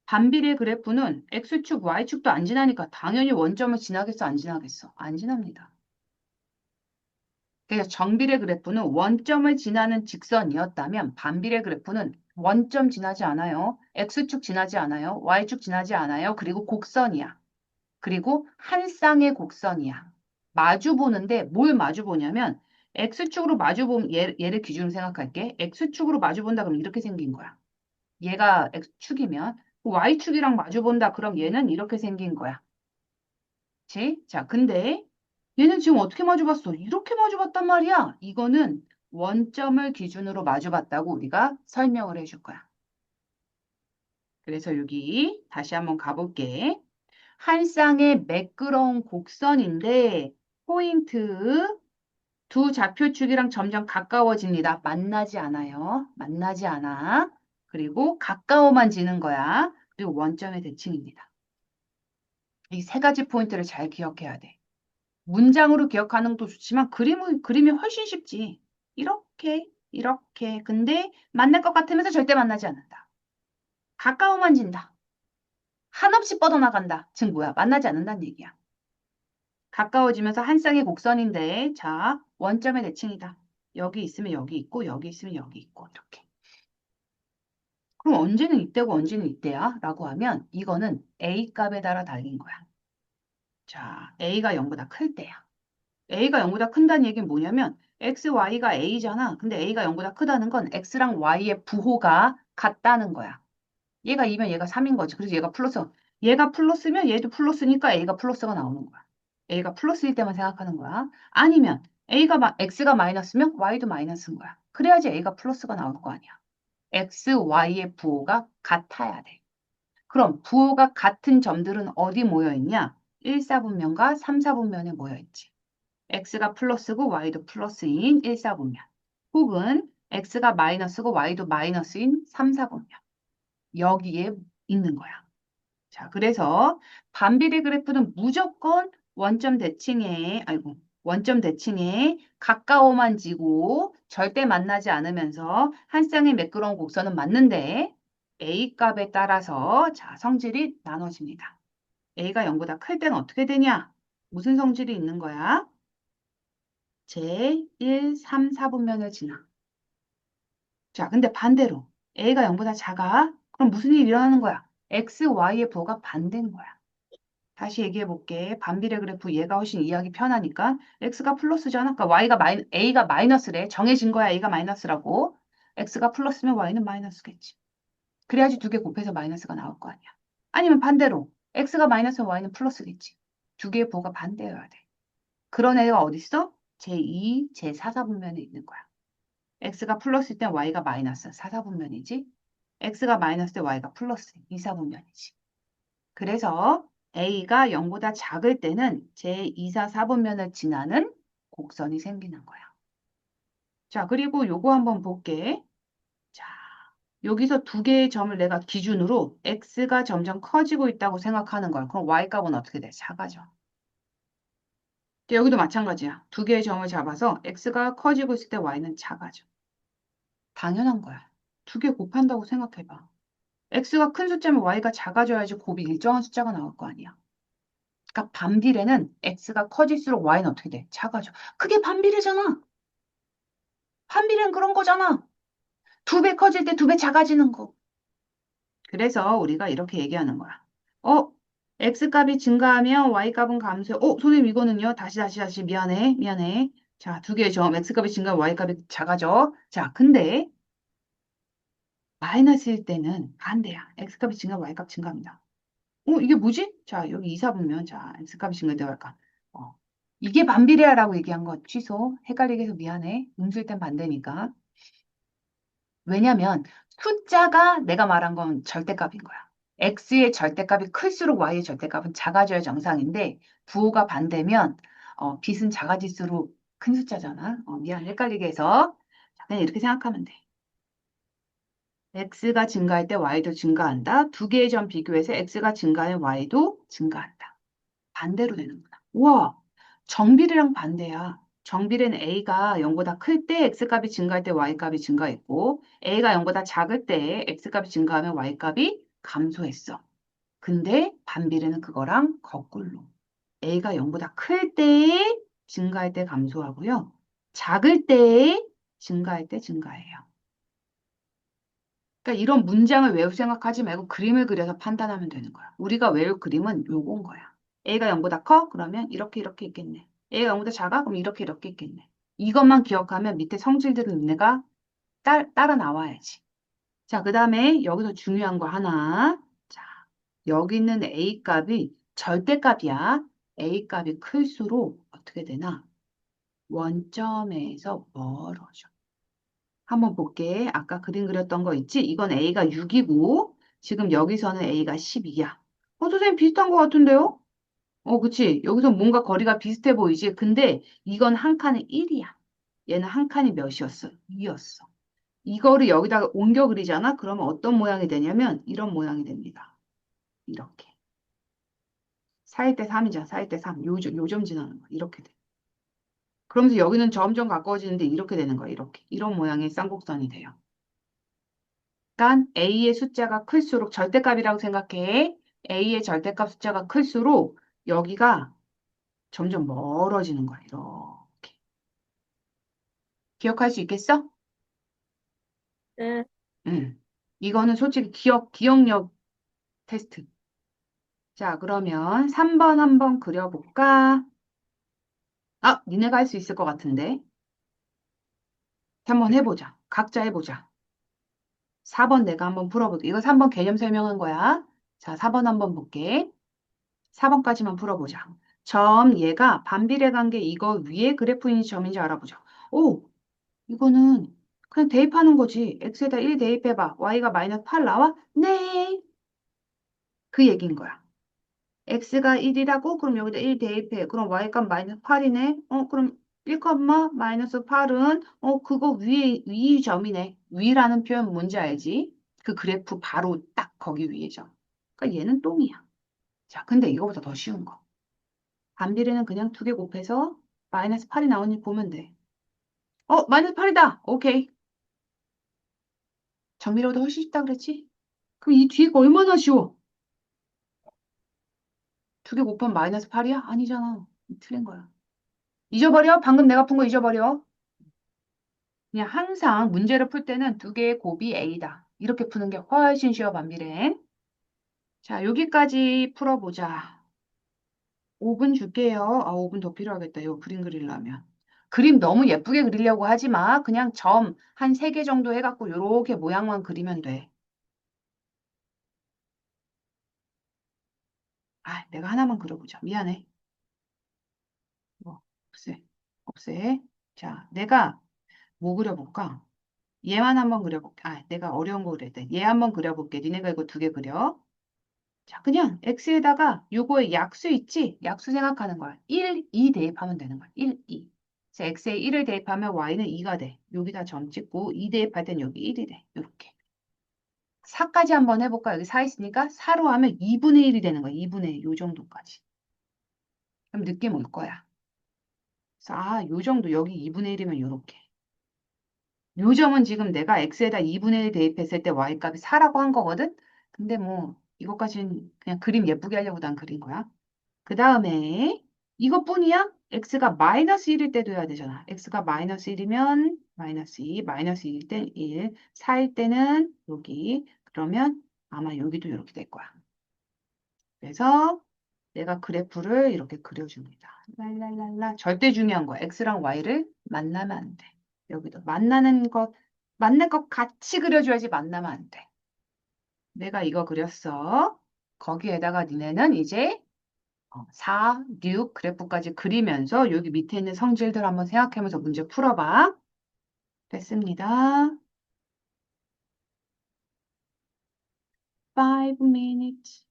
반비례 그래프는 X축, Y축도 안 지나니까 당연히 원점을 지나겠어 안 지나겠어? 안 지납니다. 그래서 정비례 그래프는 원점을 지나는 직선이었다면 반비례 그래프는 원점 지나지 않아요. X축 지나지 않아요. Y축 지나지 않아요. 그리고 곡선이야. 그리고 한 쌍의 곡선이야. 마주 보는데 뭘 마주 보냐면 X축으로 마주 보면 얘를 기준으로 생각할게. X축으로 마주 본다 그러면 이렇게 생긴 거야. 얘가 X축이면 Y축이랑 마주 본다 그럼 얘는 이렇게 생긴 거야. 그치? 자, 근데 얘는 지금 어떻게 마주봤어? 이렇게 마주봤단 말이야. 이거는 원점을 기준으로 마주봤다고 우리가 설명을 해줄 거야. 그래서 여기 다시 한번 가볼게. 한 쌍의 매끄러운 곡선인데 포인트 두 좌표축이랑 점점 가까워집니다. 만나지 않아요. 만나지 않아. 그리고 가까워만지는 거야. 그리고 원점의 대칭입니다. 이 세 가지 포인트를 잘 기억해야 돼. 문장으로 기억하는 것도 좋지만 그림이 훨씬 쉽지. 이렇게, 이렇게. 근데 만날 것 같으면서 절대 만나지 않는다. 가까워만진다. 한없이 뻗어나간다. 즉 뭐야? 만나지 않는다는 얘기야. 가까워지면서 한 쌍의 곡선인데, 자, 원점의 대칭이다. 여기 있으면 여기 있고, 여기 있으면 여기 있고, 이렇게. 그럼 언제는 이때고 언제는 이때야? 라고 하면 이거는 A 값에 따라 달린 거야. 자, A가 0보다 클 때야. A가 0보다 큰다는 얘기는 뭐냐면 X, Y가 A잖아. 근데 A가 0보다 크다는 건 X랑 Y의 부호가 같다는 거야. 얘가 2면 얘가 3인 거지. 그래서 얘가 플러스. 얘가 플러스면 얘도 플러스니까 A가 플러스가 나오는 거야. A가 플러스일 때만 생각하는 거야. 아니면 X가 마이너스면 Y도 마이너스인 거야. 그래야지 A가 플러스가 나올 거 아니야. X, Y의 부호가 같아야 돼. 그럼 부호가 같은 점들은 어디 모여 있냐? 1, 4분면과 3, 4분면에 모여 있지. X가 플러스고 Y도 플러스인 1, 4분면. 혹은 X가 마이너스고 Y도 마이너스인 3, 4분면. 여기에 있는 거야. 자, 그래서 반비례 그래프는 무조건 원점 대칭에 가까워만 지고 절대 만나지 않으면서 한 쌍의 매끄러운 곡선은 맞는데 A 값에 따라서 자, 성질이 나눠집니다. A가 0보다 클 때는 어떻게 되냐? 무슨 성질이 있는 거야? 제 1, 3, 4분면을 지나. 자, 근데 반대로 A가 0보다 작아? 그럼 무슨 일이 일어나는 거야? X, Y의 부호가 반대인 거야. 다시 얘기해 볼게. 반비례 그래프 얘가 훨씬 이해하기 편하니까 x가 플러스잖아. 그러니까 a가 마이너스래. 정해진 거야. a가 마이너스라고. x가 플러스면 y는 마이너스겠지. 그래야지 두 개 곱해서 마이너스가 나올 거 아니야. 아니면 반대로 x가 마이너스면 y는 플러스겠지. 두 개의 부호가 반대여야 돼. 그런 애가 어디 있어? 제2, 제4, 4분면에 있는 거야. x가 플러스일 때 y가 마이너스 4, 4분면이지. x가 마이너스 때 y가 플러스 2, 4분면이지. 그래서 A가 0보다 작을 때는 제2, 4, 4분면을 지나는 곡선이 생기는 거야. 자, 그리고 요거 한번 볼게. 자, 여기서 두 개의 점을 내가 기준으로 X가 점점 커지고 있다고 생각하는 거야. 그럼 Y값은 어떻게 돼? 작아져. 근데 여기도 마찬가지야. 두 개의 점을 잡아서 X가 커지고 있을 때 Y는 작아져. 당연한 거야. 두 개 곱한다고 생각해봐. X가 큰 숫자면 Y가 작아져야지 곱이 일정한 숫자가 나올 거 아니야. 그러니까 반비례는 x가 커질수록 y는 어떻게 돼? 작아져. 그게 반비례잖아. 반비례는 그런 거잖아. 두 배 커질 때 두 배 작아지는 거. 그래서 우리가 이렇게 얘기하는 거야. 어, x값이 증가하면 y값은 감소해. 선생님 이거는요. 다시 미안해. 미안해. 자, 두 개의 점 x값이 증가하면 y값이 작아져. 자, 근데 마이너스일 때는 반대야. x값이 증가하면 y값 증가합니다. 이게 뭐지? 자, 여기 2, 4분면. 자, x값이 증가되어갈까? 어. 이게 반비례하라고 얘기한 거 취소. 헷갈리게 해서 미안해. 음수일 땐 반대니까. 왜냐면 숫자가 내가 말한 건 절대값인 거야. x의 절대값이 클수록 y의 절대값은 작아져야 정상인데 부호가 반대면 빗은 작아질수록 큰 숫자잖아. 미안, 헷갈리게 해서. 자, 그냥 이렇게 생각하면 돼. x가 증가할 때 y도 증가한다. 두 개의 점 비교해서 x가 증가하면 y도 증가한다. 반대로 되는구나. 우와, 정비례랑 반대야. 정비례는 A가 0보다 클 때 X값이 증가할 때 Y값이 증가했고 A가 0보다 작을 때 X값이 증가하면 Y값이 감소했어. 근데 반비례는 그거랑 거꾸로. A가 0보다 클 때 증가할 때 감소하고요. 작을 때 증가할 때 증가해요. 그러니까 이런 문장을 외울 생각하지 말고 그림을 그려서 판단하면 되는 거야. 우리가 외울 그림은 요건 거야. A가 0보다 커? 그러면 이렇게 있겠네. A가 0보다 작아? 그럼 이렇게 있겠네. 이것만 기억하면 밑에 성질들은 내가 따라 나와야지. 자, 그 다음에 여기서 중요한 거 하나. 자, 여기 있는 A 값이 절대값이야. A 값이 클수록 어떻게 되나? 원점에서 멀어져. 한번 볼게. 아까 그림 그렸던 거 있지? 이건 A가 6이고 지금 여기서는 A가 12야. 선생님 비슷한 것 같은데요? 그치. 여기서 뭔가 거리가 비슷해 보이지? 근데 이건 한 칸에 1이야. 얘는 한 칸이 몇이었어? 2였어. 이거를 여기다가 옮겨 그리잖아? 그러면 어떤 모양이 되냐면 이런 모양이 됩니다. 이렇게. 4일 때 3이잖아. 4일 때 3. 요점 지나는 거. 이렇게 돼. 그러면서 여기는 점점 가까워지는데 이렇게 되는 거야. 이렇게. 이런 모양의 쌍곡선이 돼요. 그러니까 A의 숫자가 클수록 절대값이라고 생각해. A의 절대값 숫자가 클수록 여기가 점점 멀어지는 거야. 이렇게. 기억할 수 있겠어? 네. 응. 이거는 솔직히 기억력 테스트. 자, 그러면 3번 한번 그려볼까? 아, 니네가 할 수 있을 것 같은데. 한번 해보자. 각자 해보자. 4번 내가 한번 풀어볼게. 이거 3번 개념 설명한 거야. 자, 4번 한번 볼게. 4번까지만 풀어보자. 얘가 반비례 관계 이거 위에 그래프인지 점인지 알아보자. 오, 이거는 그냥 대입하는 거지. x에다 1 대입해봐. y가 마이너스 8 나와? 네. 그 얘기인 거야. x가 1이라고? 그럼 여기다 1 대입해. 그럼 y값 마이너스 8이네. 그럼 1, 마이너스 8은 그거 위 점이네. 위라는 표현 뭔지 알지? 그 그래프 바로 딱 거기 위에 점. 그러니까 얘는 똥이야. 자, 근데 이거보다 더 쉬운 거. 반비례는 그냥 2개 곱해서 마이너스 8이 나오니 보면 돼. 마이너스 8이다. 오케이. 정비례보다 훨씬 쉽다 그랬지? 그럼 이 뒤에가 얼마나 쉬워? 2개 곱하면 마이너스 8이야? 아니잖아. 틀린 거야. 잊어버려? 방금 내가 푼 거 잊어버려? 그냥 항상 문제를 풀 때는 2개의 곱이 A다. 이렇게 푸는 게 훨씬 쉬워, 반비례. 자, 여기까지 풀어보자. 5분 줄게요. 5분 더 필요하겠다. 이거 그림 그리려면. 그림 너무 예쁘게 그리려고 하지 마. 그냥 점 한 3개 정도 해갖고 요렇게 모양만 그리면 돼. 내가 하나만 그려보자. 미안해. 없애. 없애. 자, 내가 뭐 그려볼까? 얘만 한번 그려볼게. 내가 어려운 거 그랬대. 얘 한번 그려볼게. 니네가 이거 2개 그려. 자, 그냥 x에다가 요거의 약수 있지? 약수 생각하는 거야. 1, 2 대입하면 되는 거야. 1, 2. 그래서 x에 1을 대입하면 y는 2가 돼. 여기다 점 찍고 2 대입할 땐 여기 1이 돼. 이렇게. 4까지 한번 해볼까? 여기 4 있으니까 4로 하면 2분의 1이 되는 거야. 2분의 1, 요 정도까지. 그럼 느낌 올 거야. 그래서 요 정도 여기 2분의 1이면 요렇게. 요 점은 지금 내가 x에다 2분의 1 대입했을 때 y값이 4라고 한 거거든? 근데 뭐 이것까지는 그냥 그림 예쁘게 하려고 난 그린 거야. 그 다음에 이것뿐이야? x가 마이너스 1일 때도 해야 되잖아. x가 마이너스 1이면 마이너스 2, 마이너스 2일 땐 1, 4일 때는 여기. 그러면 아마 여기도 이렇게 될 거야. 그래서 내가 그래프를 이렇게 그려줍니다. 랄랄랄라. 절대 중요한 거야. x랑 y를 만나면 안 돼. 여기도 만날 것 같이 그려줘야지 만나면 안 돼. 내가 이거 그렸어. 거기에다가 니네는 이제 4, 6 그래프까지 그리면서 여기 밑에 있는 성질들 한번 생각하면서 문제 풀어봐. 됐습니다. 5 minutes.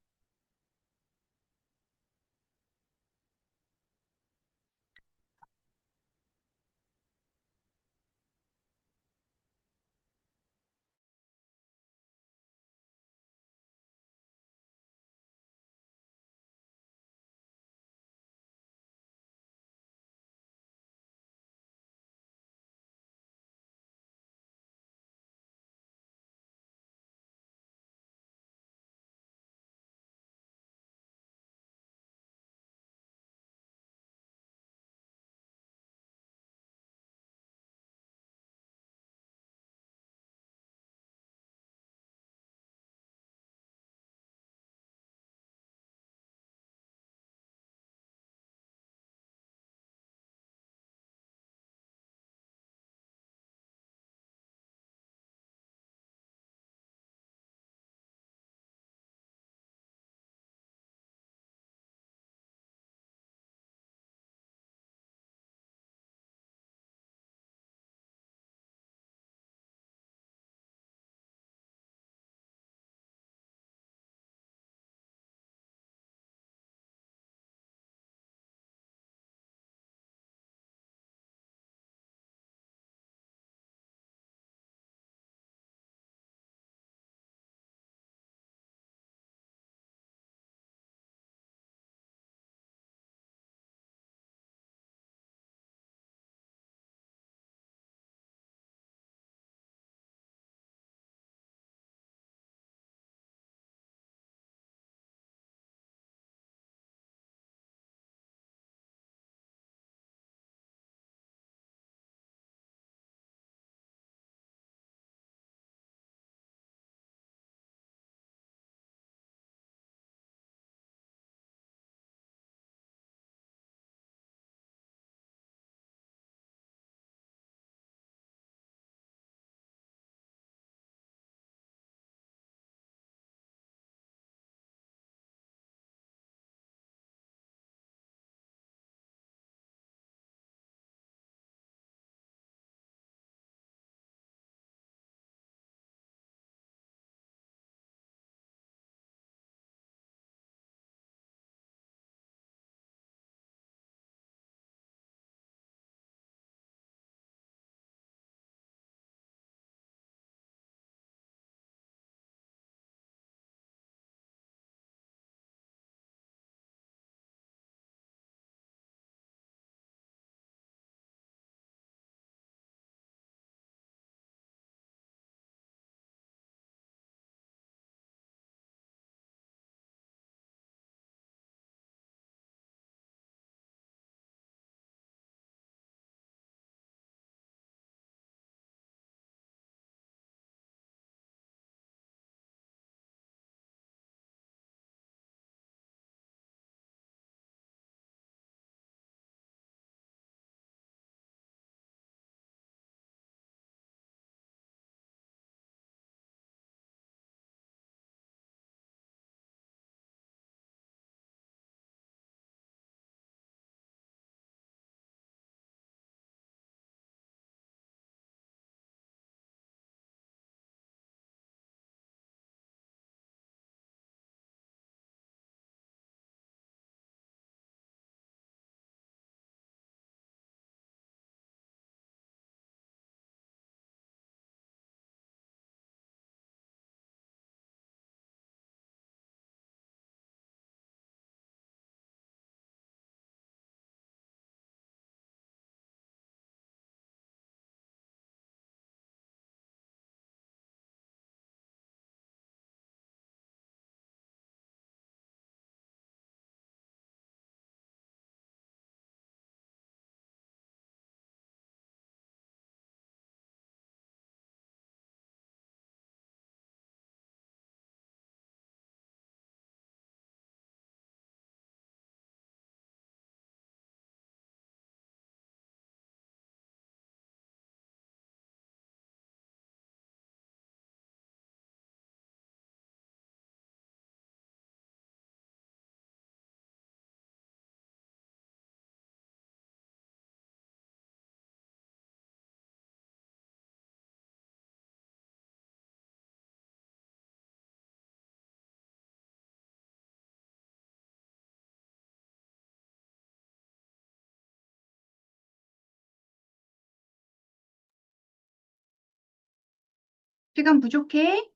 시간 부족해?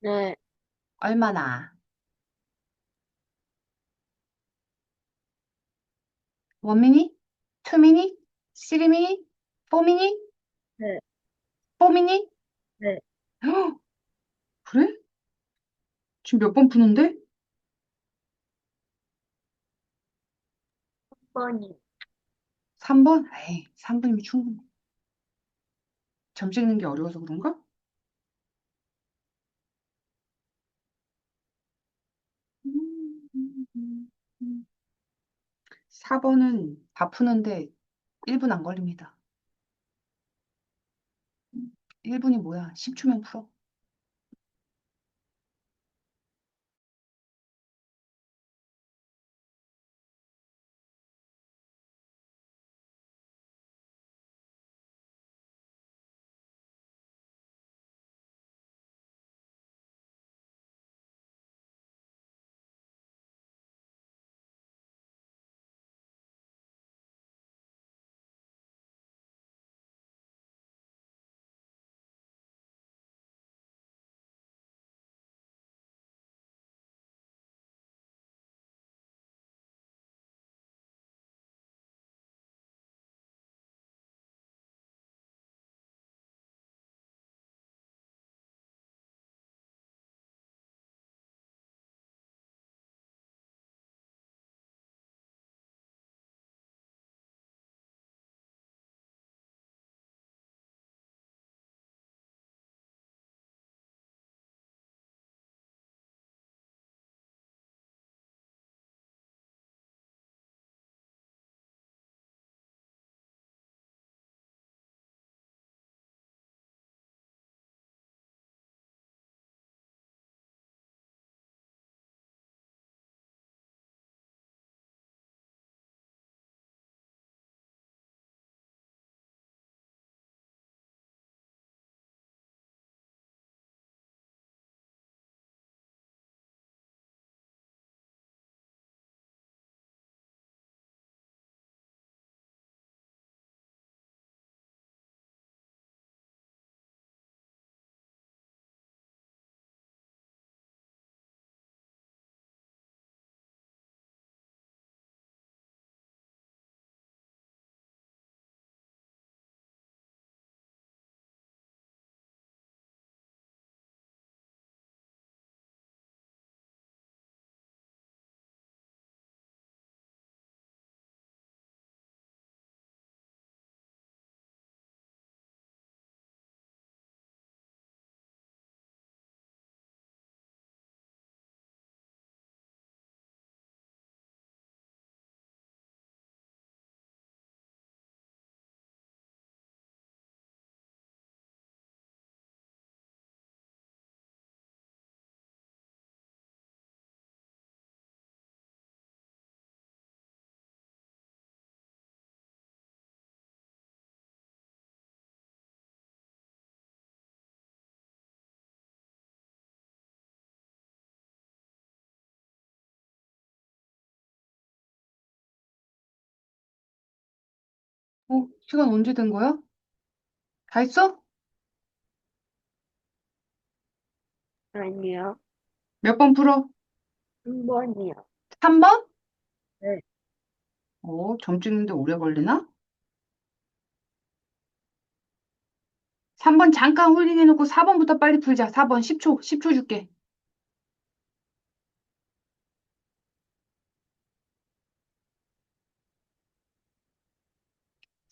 네. 얼마나? 원 미니? 투 미니? 쓰리 미니? 포 미니? 네. 포 미니? 네. 그래? 지금 몇 번 푸는데? 3번이. 3번? 에이, 3분이면 충분해. 점 찍는 게 어려워서 그런가? 음, 음, 음, 음. 4번은 다 푸는데 1분 안 걸립니다. 1분이 뭐야? 10초면 풀어. 시간 언제 된 거야? 다 했어? 아니요. 몇 번 풀어? 3번이요. 3번? 네. 점 찍는데 오래 걸리나? 3번 잠깐 홀딩해놓고 4번부터 빨리 풀자. 4번 10초, 10초 줄게.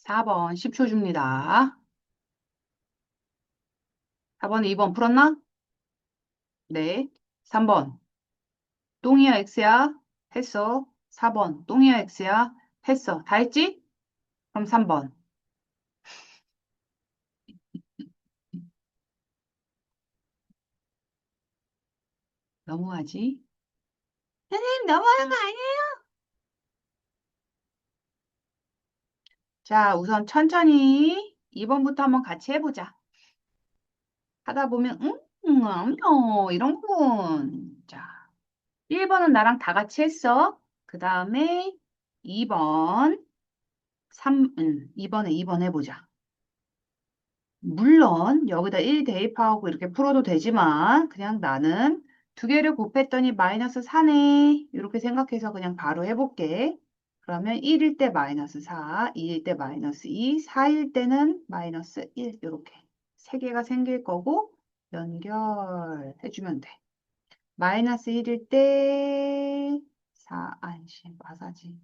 4번 10초 줍니다. 4번 2번 풀었나? 네. 3번 똥이야 X야? 했어. 4번 똥이야 X야? 했어. 다 했지? 그럼 3번. 너무하지? 선생님 너무하는 거 아니에요? 자, 우선 천천히 2번부터 한번 같이 해보자. 하다 보면 이런 군. 자, 1번은 나랑 다 같이 했어. 그 다음에 2번, 2번에 2번 해보자. 물론 여기다 1 대입하고 이렇게 풀어도 되지만 그냥 나는 두 개를 곱했더니 마이너스 4네. 이렇게 생각해서 그냥 바로 해볼게. 그러면 1일 때 마이너스 4, 2일 때 마이너스 2, 4일 때는 마이너스 1 이렇게 세 개가 생길 거고 연결해주면 돼. 마이너스 1일 때 4, 아니지, 마사지.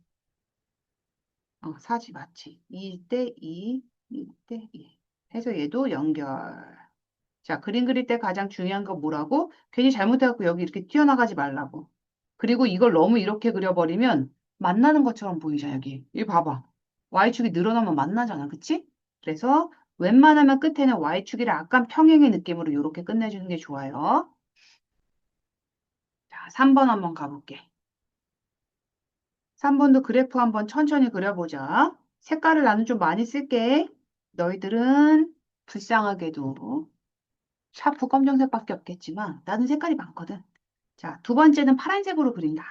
사지 맞지. 2일 때 2, 2일 때 2. 해서 얘도 연결. 자, 그림 그릴 때 가장 중요한 건 뭐라고? 괜히 잘못해갖고 여기 이렇게 튀어나가지 말라고. 그리고 이걸 너무 이렇게 그려버리면 만나는 것처럼 보이잖아, 여기. 이거 봐봐. Y축이 늘어나면 만나잖아, 그치? 그래서 웬만하면 끝에는 Y축이를 약간 평행의 느낌으로 이렇게 끝내주는 게 좋아요. 자, 3번 한번 가볼게. 3번도 그래프 한번 천천히 그려보자. 색깔을 나는 좀 많이 쓸게. 너희들은 불쌍하게도 샤프 검정색밖에 없겠지만 나는 색깔이 많거든. 자, 두 번째는 파란색으로 그린다.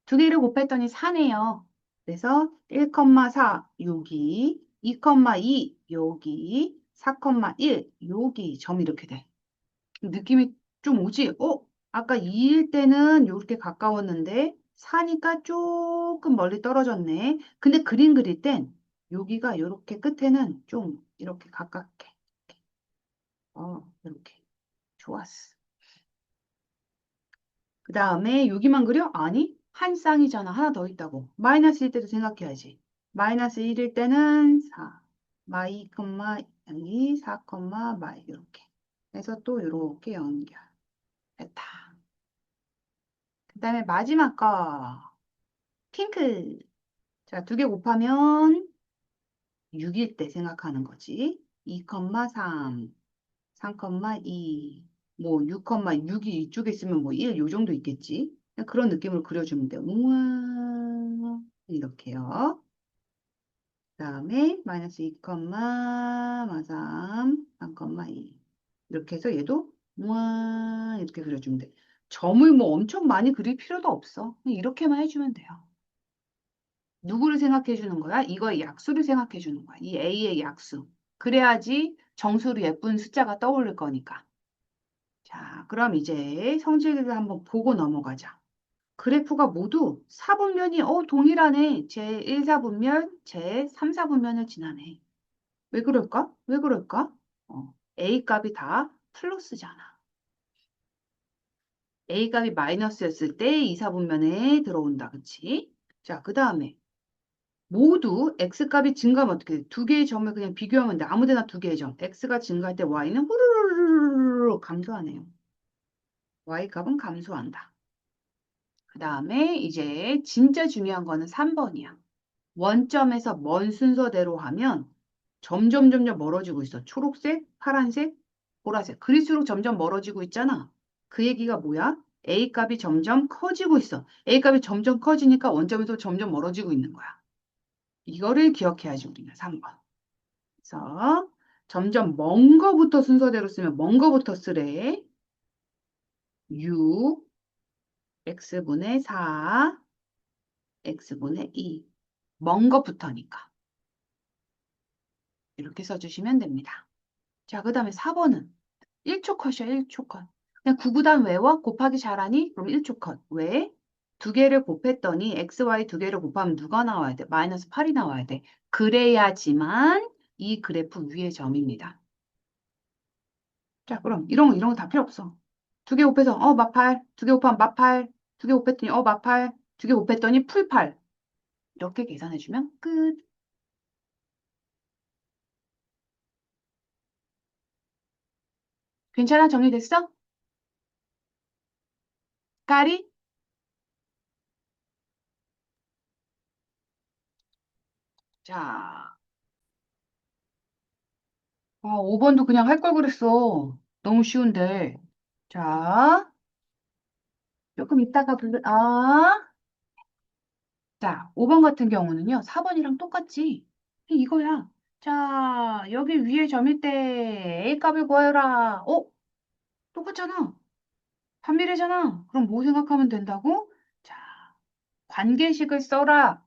두 개를 곱했더니 4네요. 그래서 1,4 여기, 2,2 여기, 4,1 여기 점이 이렇게 돼. 느낌이 좀 오지? 아까 2일 때는 이렇게 가까웠는데 4니까 조금 멀리 떨어졌네. 근데 그림 그릴 땐 여기가 이렇게 끝에는 좀 이렇게 가깝게. 이렇게. 좋았어. 그 다음에 여기만 그려? 아니, 한 쌍이잖아. 하나 더 있다고. 마이너스일 때도 생각해야지. 마이너스 1일 때는 4. 마이, 여기 4, 마이 이렇게. 해서 또 이렇게 연결. 됐다. 그 다음에 마지막 거. 핑크. 자, 두 개 곱하면 6일 때 생각하는 거지. 2, 3, 3,2. 뭐 6,6이 이쪽에 있으면 뭐 1, 요 정도 있겠지. 그냥 그런 느낌으로 그려주면 돼. 우와. 이렇게요. 그 다음에 마이너스 2, 3, 3,2. 이렇게 해서 얘도 우와 이렇게 그려주면 돼. 점을 뭐 엄청 많이 그릴 필요도 없어. 그냥 이렇게만 해주면 돼요. 누구를 생각해 주는 거야? 이거의 약수를 생각해 주는 거야. 이 A의 약수. 그래야지 정수로 예쁜 숫자가 떠오를 거니까. 자, 그럼 이제 성질을 한번 보고 넘어가자. 그래프가 모두 사분면이 동일하네. 제1사분면, 제3사분면을 지나네. 왜 그럴까? 왜 그럴까? A 값이 다 플러스잖아. A 값이 마이너스였을 때 2사분면에 들어온다. 그치? 자, 그 다음에 모두 X값이 증가하면 어떻게 돼? 두 개의 점을 그냥 비교하면 돼. 아무 데나 두 개의 점. X가 증가할 때 Y는 후루루루루루 감소하네요. Y 값은 감소한다. 그 다음에 이제 진짜 중요한 거는 3번이야. 원점에서 먼 순서대로 하면 점점 멀어지고 있어. 초록색, 파란색, 보라색. 그릴수록 점점 멀어지고 있잖아. 그 얘기가 뭐야? A 값이 점점 커지고 있어. A 값이 점점 커지니까 원점에서 점점 멀어지고 있는 거야. 이거를 기억해야지 우리는 3번. 그래서 점점 먼 거부터 순서대로 쓰면 먼 거부터 쓰래. 6, x분의 4, x분의 2. 먼 거부터니까. 이렇게 써주시면 됩니다. 자, 그 다음에 4번은 1초 컷이야, 1초 컷. 그냥 구구단 외워? 곱하기 잘하니? 그럼 1초 컷. 왜? 두 개를 곱했더니 xy 두 개를 곱하면 누가 나와야 돼? 마이너스 8이 나와야 돼. 그래야지만 이 그래프 위의 점입니다. 자, 그럼 이런 거 다 필요 없어. 두 개 곱해서 마팔, 두 개 곱하면 마팔, 두 개 곱했더니 마팔, 두 개 곱했더니 풀팔. 이렇게 계산해주면 끝. 괜찮아? 정리됐어? 까리? 자, 5번도 그냥 할 걸 그랬어. 너무 쉬운데. 자, 조금 이따가 자, 5번 같은 경우는요, 4번이랑 똑같지? 이거야. 자, 여기 위에 점일 때 A 값을 구하여라. 똑같잖아. 판비례잖아. 그럼 뭐 생각하면 된다고? 자, 관계식을 써라.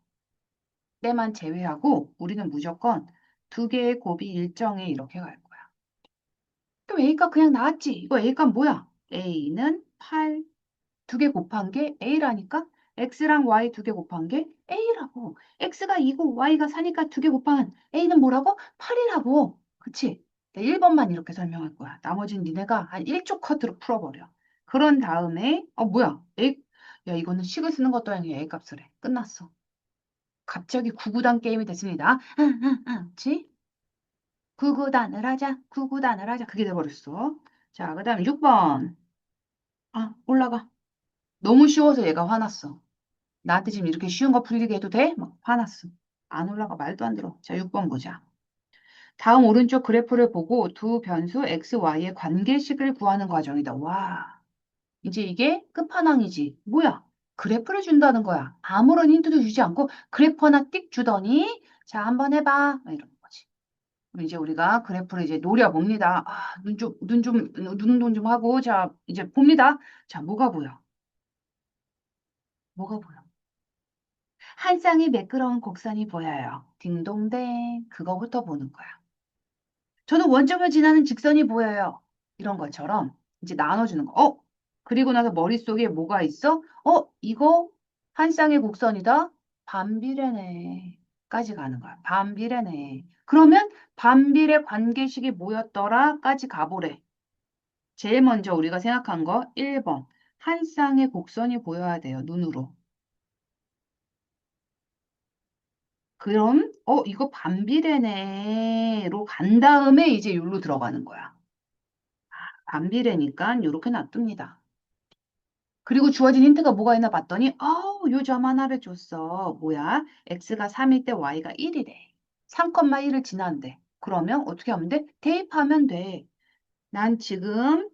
때만 제외하고 우리는 무조건 두 개의 곱이 일정해 이렇게 갈 거야. 그럼 A값 그냥 나왔지. 이거 A값 뭐야? A는 8, 두 개 곱한 게 A라니까 X랑 Y 두 개 곱한 게 A라고. X가 2고 Y가 4니까 두 개 곱한 A는 뭐라고? 8이라고. 그치? 1번만 이렇게 설명할 거야. 나머지는 니네가 한 1초 커트로 풀어버려. 그런 다음에 뭐야? 야 이거는 식을 쓰는 것도 아니고 A 값을 해. 끝났어. 갑자기 구구단 게임이 됐습니다. 그치? 구구단을 하자. 구구단을 하자. 그게 돼버렸어. 자, 그 다음에 6번. 올라가. 너무 쉬워서 얘가 화났어. 나한테 지금 이렇게 쉬운 거 풀리게 해도 돼? 막 화났어. 안 올라가 말도 안 들어. 자, 6번 보자. 다음 오른쪽 그래프를 보고 두 변수 x, y의 관계식을 구하는 과정이다. 와, 이제 이게 끝판왕이지. 뭐야? 그래프를 준다는 거야. 아무런 힌트도 주지 않고 그래프 하나 띡 주더니 자, 한번 해봐. 막 이러는 거지. 그럼 이제 우리가 그래프를 이제 노려봅니다. 눈 운동 좀 하고 자, 이제 봅니다. 자, 뭐가 보여? 뭐가 보여? 한 쌍의 매끄러운 곡선이 보여요. 딩동댕. 그거부터 보는 거야. 저는 원점을 지나는 직선이 보여요. 이런 것처럼 이제 나눠주는 거. 그리고 나서 머릿속에 뭐가 있어? 이거 한 쌍의 곡선이다. 반비례네. 까지 가는 거야. 반비례네. 그러면 반비례 관계식이 뭐였더라? 까지 가보래. 제일 먼저 우리가 생각한 거 1번. 한 쌍의 곡선이 보여야 돼요. 눈으로. 그럼 이거 반비례네로 간 다음에 이제 율로 들어가는 거야. 반비례니까 이렇게 놔둡니다. 그리고 주어진 힌트가 뭐가 있나 봤더니 요 점 하나를 줬어. 뭐야? x가 3일 때 y가 1이래. 3,1을 지난대. 그러면 어떻게 하면 돼? 대입하면 돼. 난 지금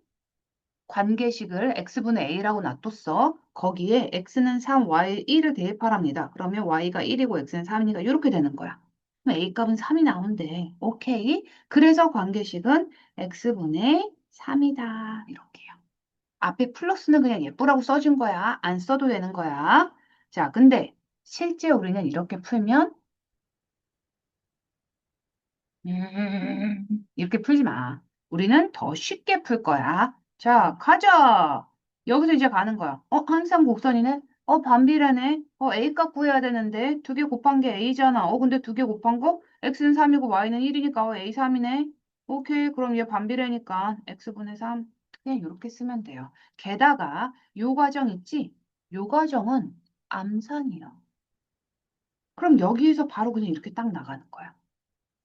관계식을 x분의 a라고 놔뒀어. 거기에 x는 3, y 1을 대입하랍니다. 그러면 y가 1이고 x는 3이니까 이렇게 되는 거야. 그럼 a 값은 3이 나온대. 오케이. 그래서 관계식은 x분의 3이다. 이렇게요. 앞에 플러스는 그냥 예쁘라고 써준 거야. 안 써도 되는 거야. 자, 근데 실제 우리는 이렇게 풀면 이렇게 풀지 마. 우리는 더 쉽게 풀 거야. 자, 가자. 여기서 이제 가는 거야. 항상 곡선이네. 반비례네. A값 구해야 되는데 두 개 곱한 게 A잖아. 근데 두 개 곱한 거 X는 3이고 Y는 1이니까 A 3이네. 오케이. 그럼 얘 반비례니까 X분의 3. 그냥 이렇게 쓰면 돼요. 게다가 요 과정 있지? 요 과정은 암산이야. 그럼 여기에서 바로 그냥 이렇게 딱 나가는 거야.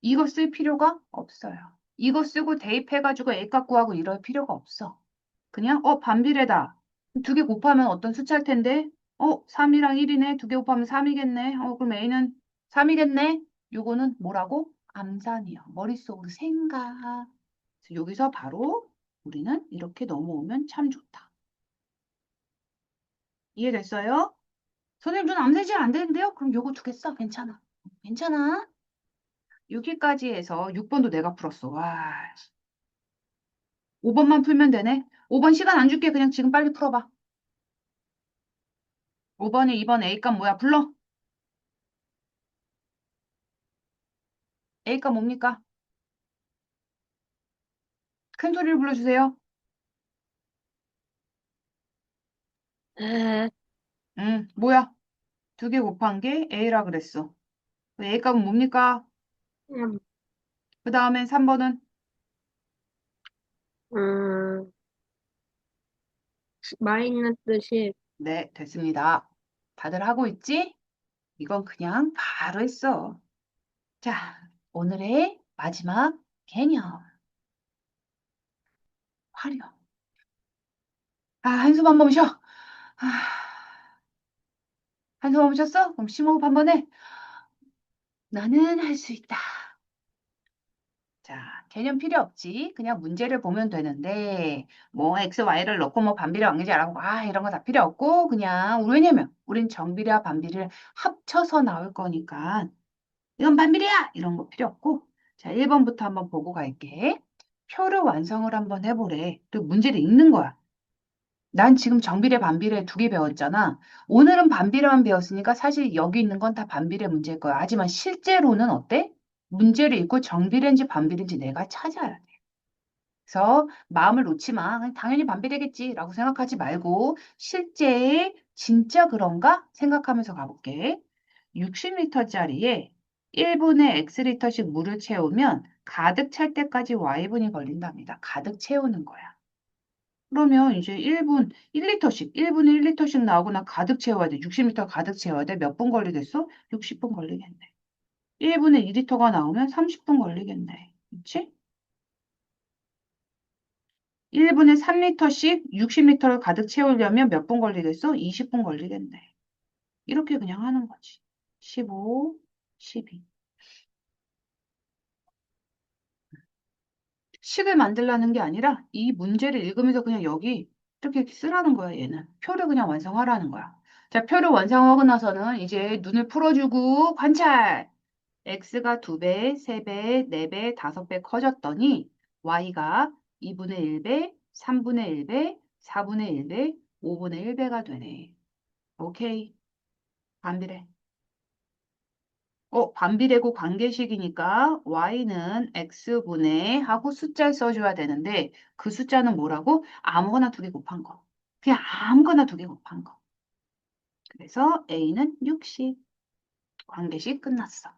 이거 쓸 필요가 없어요. 이거 쓰고 대입해가지고 A값 구하고 이럴 필요가 없어. 그냥 반비례다. 두 개 곱하면 어떤 숫자일 텐데 3이랑 1이네. 두 개 곱하면 3이겠네. 그럼 A는 3이겠네. 요거는 뭐라고? 암산이요. 머릿속으로 생각. 그래서 여기서 바로 우리는 이렇게 넘어오면 참 좋다. 이해됐어요? 선생님 눈 암세질 안 되는데요? 그럼 요거 두 개 써. 괜찮아. 괜찮아. 여기까지 해서 6번도 내가 풀었어. 와. 5번만 풀면 되네. 5번 시간 안 줄게. 그냥 지금 빨리 풀어봐. 5번에 2번 A값 뭐야? 불러. A값 뭡니까? 큰 소리를 불러주세요. 에, 뭐야? 두 개 곱한 게 A라 그랬어. A값은 뭡니까? 음, 그 다음에 3번은 음, 마이너스 10. 네, 됐습니다. 다들 하고 있지? 이건 그냥 바로 했어. 자, 오늘의 마지막 개념. 활용. 한숨 한 번 쉬어. 아, 한숨 한 번 쉬었어? 그럼 심호흡 한 번 해. 나는 할 수 있다. 자, 개념 필요 없지. 그냥 문제를 보면 되는데, 뭐, x, y를 넣고 뭐 반비례 관계지 알아보고, 이런 거 다 필요 없고, 그냥, 왜냐면, 우린 정비례와 반비례를 합쳐서 나올 거니까, 이건 반비례야! 이런 거 필요 없고, 자, 1번부터 한번 보고 갈게. 표를 완성을 한번 해보래. 또 문제를 읽는 거야. 난 지금 정비례, 반비례 두 개 배웠잖아. 오늘은 반비례만 배웠으니까 사실 여기 있는 건 다 반비례 문제일 거야. 하지만 실제로는 어때? 문제를 읽고 정비례인지 반비례인지 내가 찾아야 돼. 그래서 마음을 놓지 마. 그냥 당연히 반비례겠지라고 생각하지 말고 실제 진짜 그런가 생각하면서 가볼게. 60리터짜리에 1분에 X리터씩 물을 채우면 가득 찰 때까지 Y분이 걸린답니다. 가득 채우는 거야. 그러면 이제 1분 1리터씩, 1분에 1리터씩 나오거나 가득 채워야 돼. 60리터 가득 채워야 돼. 몇 분 걸리겠어? 60분 걸리겠네. 1분에 2리터가 나오면 30분 걸리겠네. 그치? 1분에 3리터씩 60리터를 가득 채우려면 몇 분 걸리겠어? 20분 걸리겠네. 이렇게 그냥 하는 거지. 15, 12. 식을 만들라는 게 아니라 이 문제를 읽으면서 그냥 여기 이렇게 쓰라는 거야, 얘는. 표를 그냥 완성하라는 거야. 자, 표를 완성하고 나서는 이제 눈을 풀어주고 관찰. x가 2배, 3배, 4배, 5배 커졌더니 y가 2분의 1배, 3분의 1배, 4분의 1배, 5분의 1배가 되네. 오케이. 반비례. 반비례고 관계식이니까 y는 x분의 하고 숫자를 써줘야 되는데 그 숫자는 뭐라고? 아무거나 두 개 곱한 거. 그냥 아무거나 두 개 곱한 거. 그래서 a는 60. 관계식 끝났어.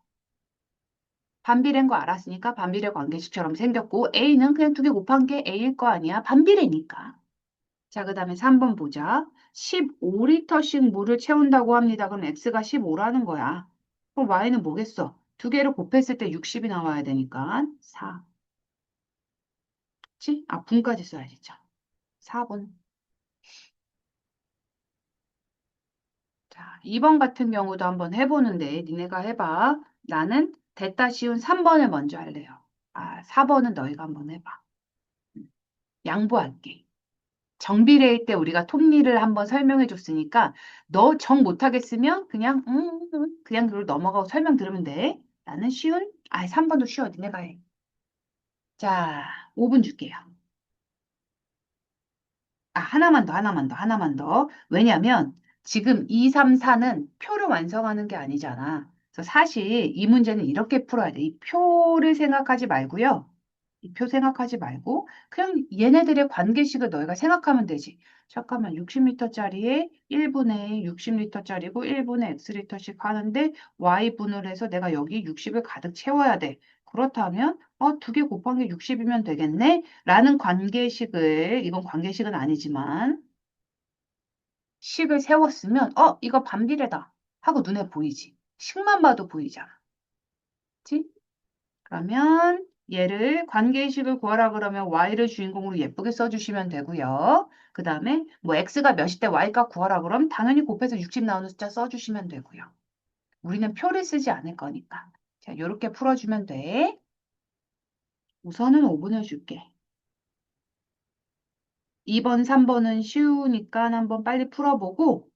반비례인 거 알았으니까 반비례 관계식처럼 생겼고 a는 그냥 두 개 곱한 게 a일 거 아니야. 반비례니까. 자, 그 다음에 3번 보자. 15리터씩 물을 채운다고 합니다. 그럼 x가 15라는 거야. 그럼 y는 뭐겠어? 두 개를 곱했을 때 60이 나와야 되니까 4. 그치? 아, 분까지 써야지. 자, 4번. 자, 2번 같은 경우도 한번 해보는데 니네가 해봐. 나는 됐다 쉬운 3번을 먼저 할래요. 아, 4번은 너희가 한번 해봐. 양보할게. 정비례일 때 우리가 톱니를 한번 설명해 줬으니까 너 정 못하겠으면 그냥 그냥 그걸 넘어가고 설명 들으면 돼. 나는 쉬운 3번도 쉬워. 니네가 해. 자, 5분 줄게요. 하나만 더. 왜냐면 지금 2, 3, 4는 표를 완성하는 게 아니잖아. 그래서 사실 이 문제는 이렇게 풀어야 돼. 이 표를 생각하지 말고요. 이 표 생각하지 말고 그냥 얘네들의 관계식을 너희가 생각하면 되지. 잠깐만 60리터짜리에 1분에 60리터짜리고 1분에 X리터씩 하는데 Y분을 해서 내가 여기 60을 가득 채워야 돼. 그렇다면 두 개 곱한 게 60이면 되겠네? 라는 관계식을 이건 관계식은 아니지만 식을 세웠으면 이거 반비례다 하고 눈에 보이지. 식만 봐도 보이잖아. 그치? 그러면 얘를 관계식을 구하라 그러면 y를 주인공으로 예쁘게 써주시면 되고요. 그 다음에 뭐 x가 몇일 때 y값 구하라 그러면 당연히 곱해서 60 나오는 숫자 써주시면 되고요. 우리는 표를 쓰지 않을 거니까. 자, 이렇게 풀어주면 돼. 우선은 5분 해줄게. 2번, 3번은 쉬우니까 한번 빨리 풀어보고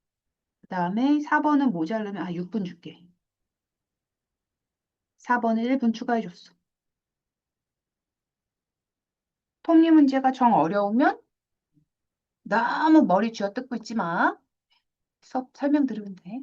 그 다음에 4번은 모자르면 6분 줄게. 4번은 1분 추가해줬어. 톱니 문제가 정 어려우면 너무 머리 쥐어뜯고 있지 마. 수업 설명 들으면 돼.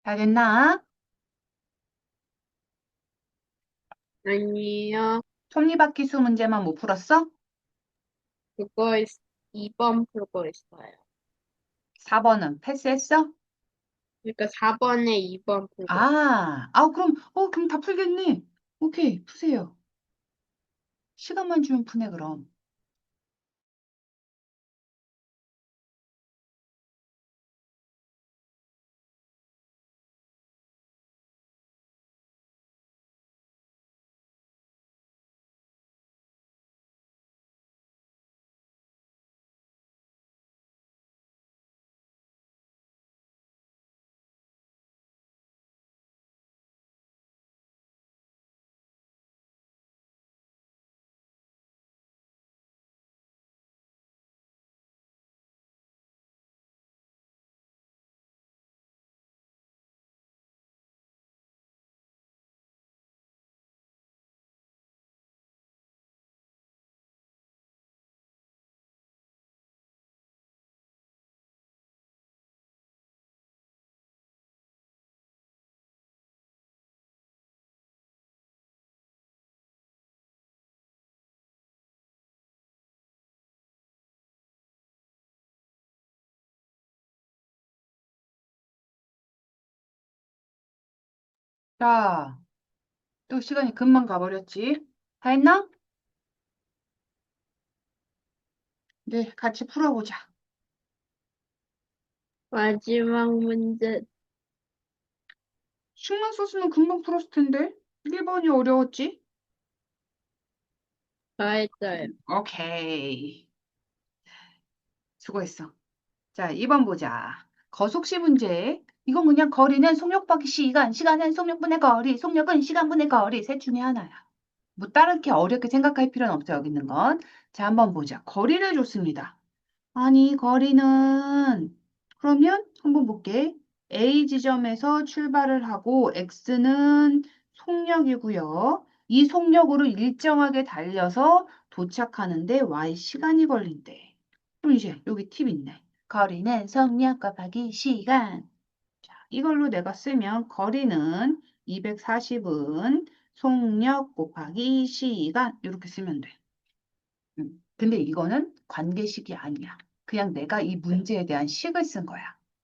다 됐나? 아니요. 톱니바퀴 수 문제만 못 풀었어? 그거 2번 풀고 있어요. 4번은 패스했어? 그러니까 4번에 2번 풀고 있어요. 그럼 다 풀겠네. 오케이, 푸세요. 시간만 주면 푸네, 그럼. 자, 또 시간이 금방 가버렸지? 다 했나? 네, 같이 풀어보자. 마지막 문제 식만 썼으면 금방 풀었을 텐데. 1번이 어려웠지? 다 했어요. 오케이. 수고했어. 자, 2번 보자. 거속시 문제. 이건 그냥 거리는 속력바퀴 시간, 시간은 속력분의 거리, 속력은 시간분의 거리. 셋 중에 하나야. 뭐 다르게 어렵게 생각할 필요는 없어, 여기 있는 건. 자, 한번 보자. 거리를 줬습니다. 아니, 거리는 그러면 한번 볼게. A 지점에서 출발을 하고 X는 속력이고요. 이 속력으로 일정하게 달려서 도착하는데 Y 시간이 걸린대. 그럼 이제 여기 팁 있네. 거리는 속력 곱하기 시간. 자, 이걸로 내가 쓰면 거리는 240은 속력 곱하기 시간 이렇게 쓰면 돼. 근데 이거는 관계식이 아니야. 그냥 내가 이 문제에 대한 식을 쓴 거야.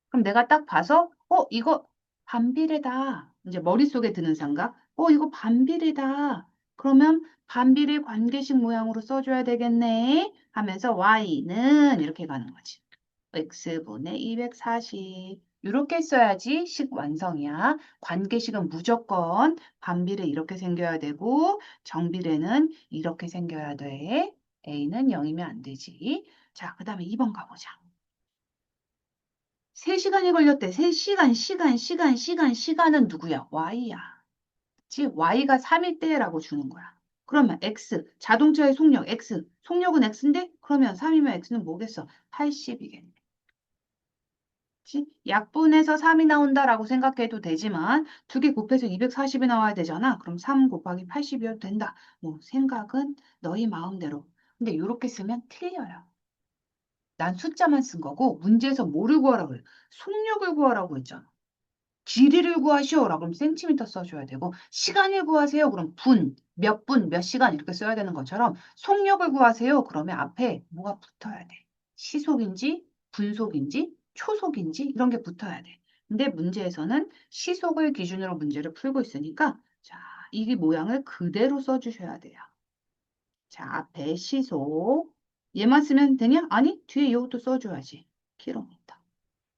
그럼 내가 딱 봐서, 이거 반비례다. 이제 머릿속에 드는 생각, 이거 반비례다. 그러면 반비례 관계식 모양으로 써줘야 되겠네. 하면서 y는 이렇게 가는 거지. x분의 240. 이렇게 써야지 식 완성이야. 관계식은 무조건 반비례 이렇게 생겨야 되고, 정비례는 이렇게 생겨야 돼. A는 0이면 안 되지. 자, 그 다음에 2번 가보자. 3시간이 걸렸대. 3시간, 시간은 누구야? Y야. 그치? Y가 3일 때라고 주는 거야. 그러면 X, 자동차의 속력, X. 속력은 X인데? 그러면 3이면 X는 뭐겠어? 80이겠네. 약분해서 3이 나온다라고 생각해도 되지만 두 개 곱해서 240이 나와야 되잖아. 그럼 3 곱하기 80이어도 된다. 뭐 생각은 너희 마음대로. 근데 이렇게 쓰면 틀려요. 난 숫자만 쓴 거고 문제에서 뭐를 구하라고 그래? 속력을 구하라고 했잖아. 길이를 구하시오라고 그럼 센티미터 써줘야 되고 시간을 구하세요. 그럼 몇 분, 몇 시간 이렇게 써야 되는 것처럼 속력을 구하세요. 그러면 앞에 뭐가 붙어야 돼. 시속인지 분속인지 초속인지 이런 게 붙어야 돼. 근데 문제에서는 시속을 기준으로 문제를 풀고 있으니까 자, 이 모양을 그대로 써주셔야 돼요. 자, 앞에 시속. 얘만 쓰면 되냐? 아니, 뒤에 이것도 써줘야지. 킬로미터.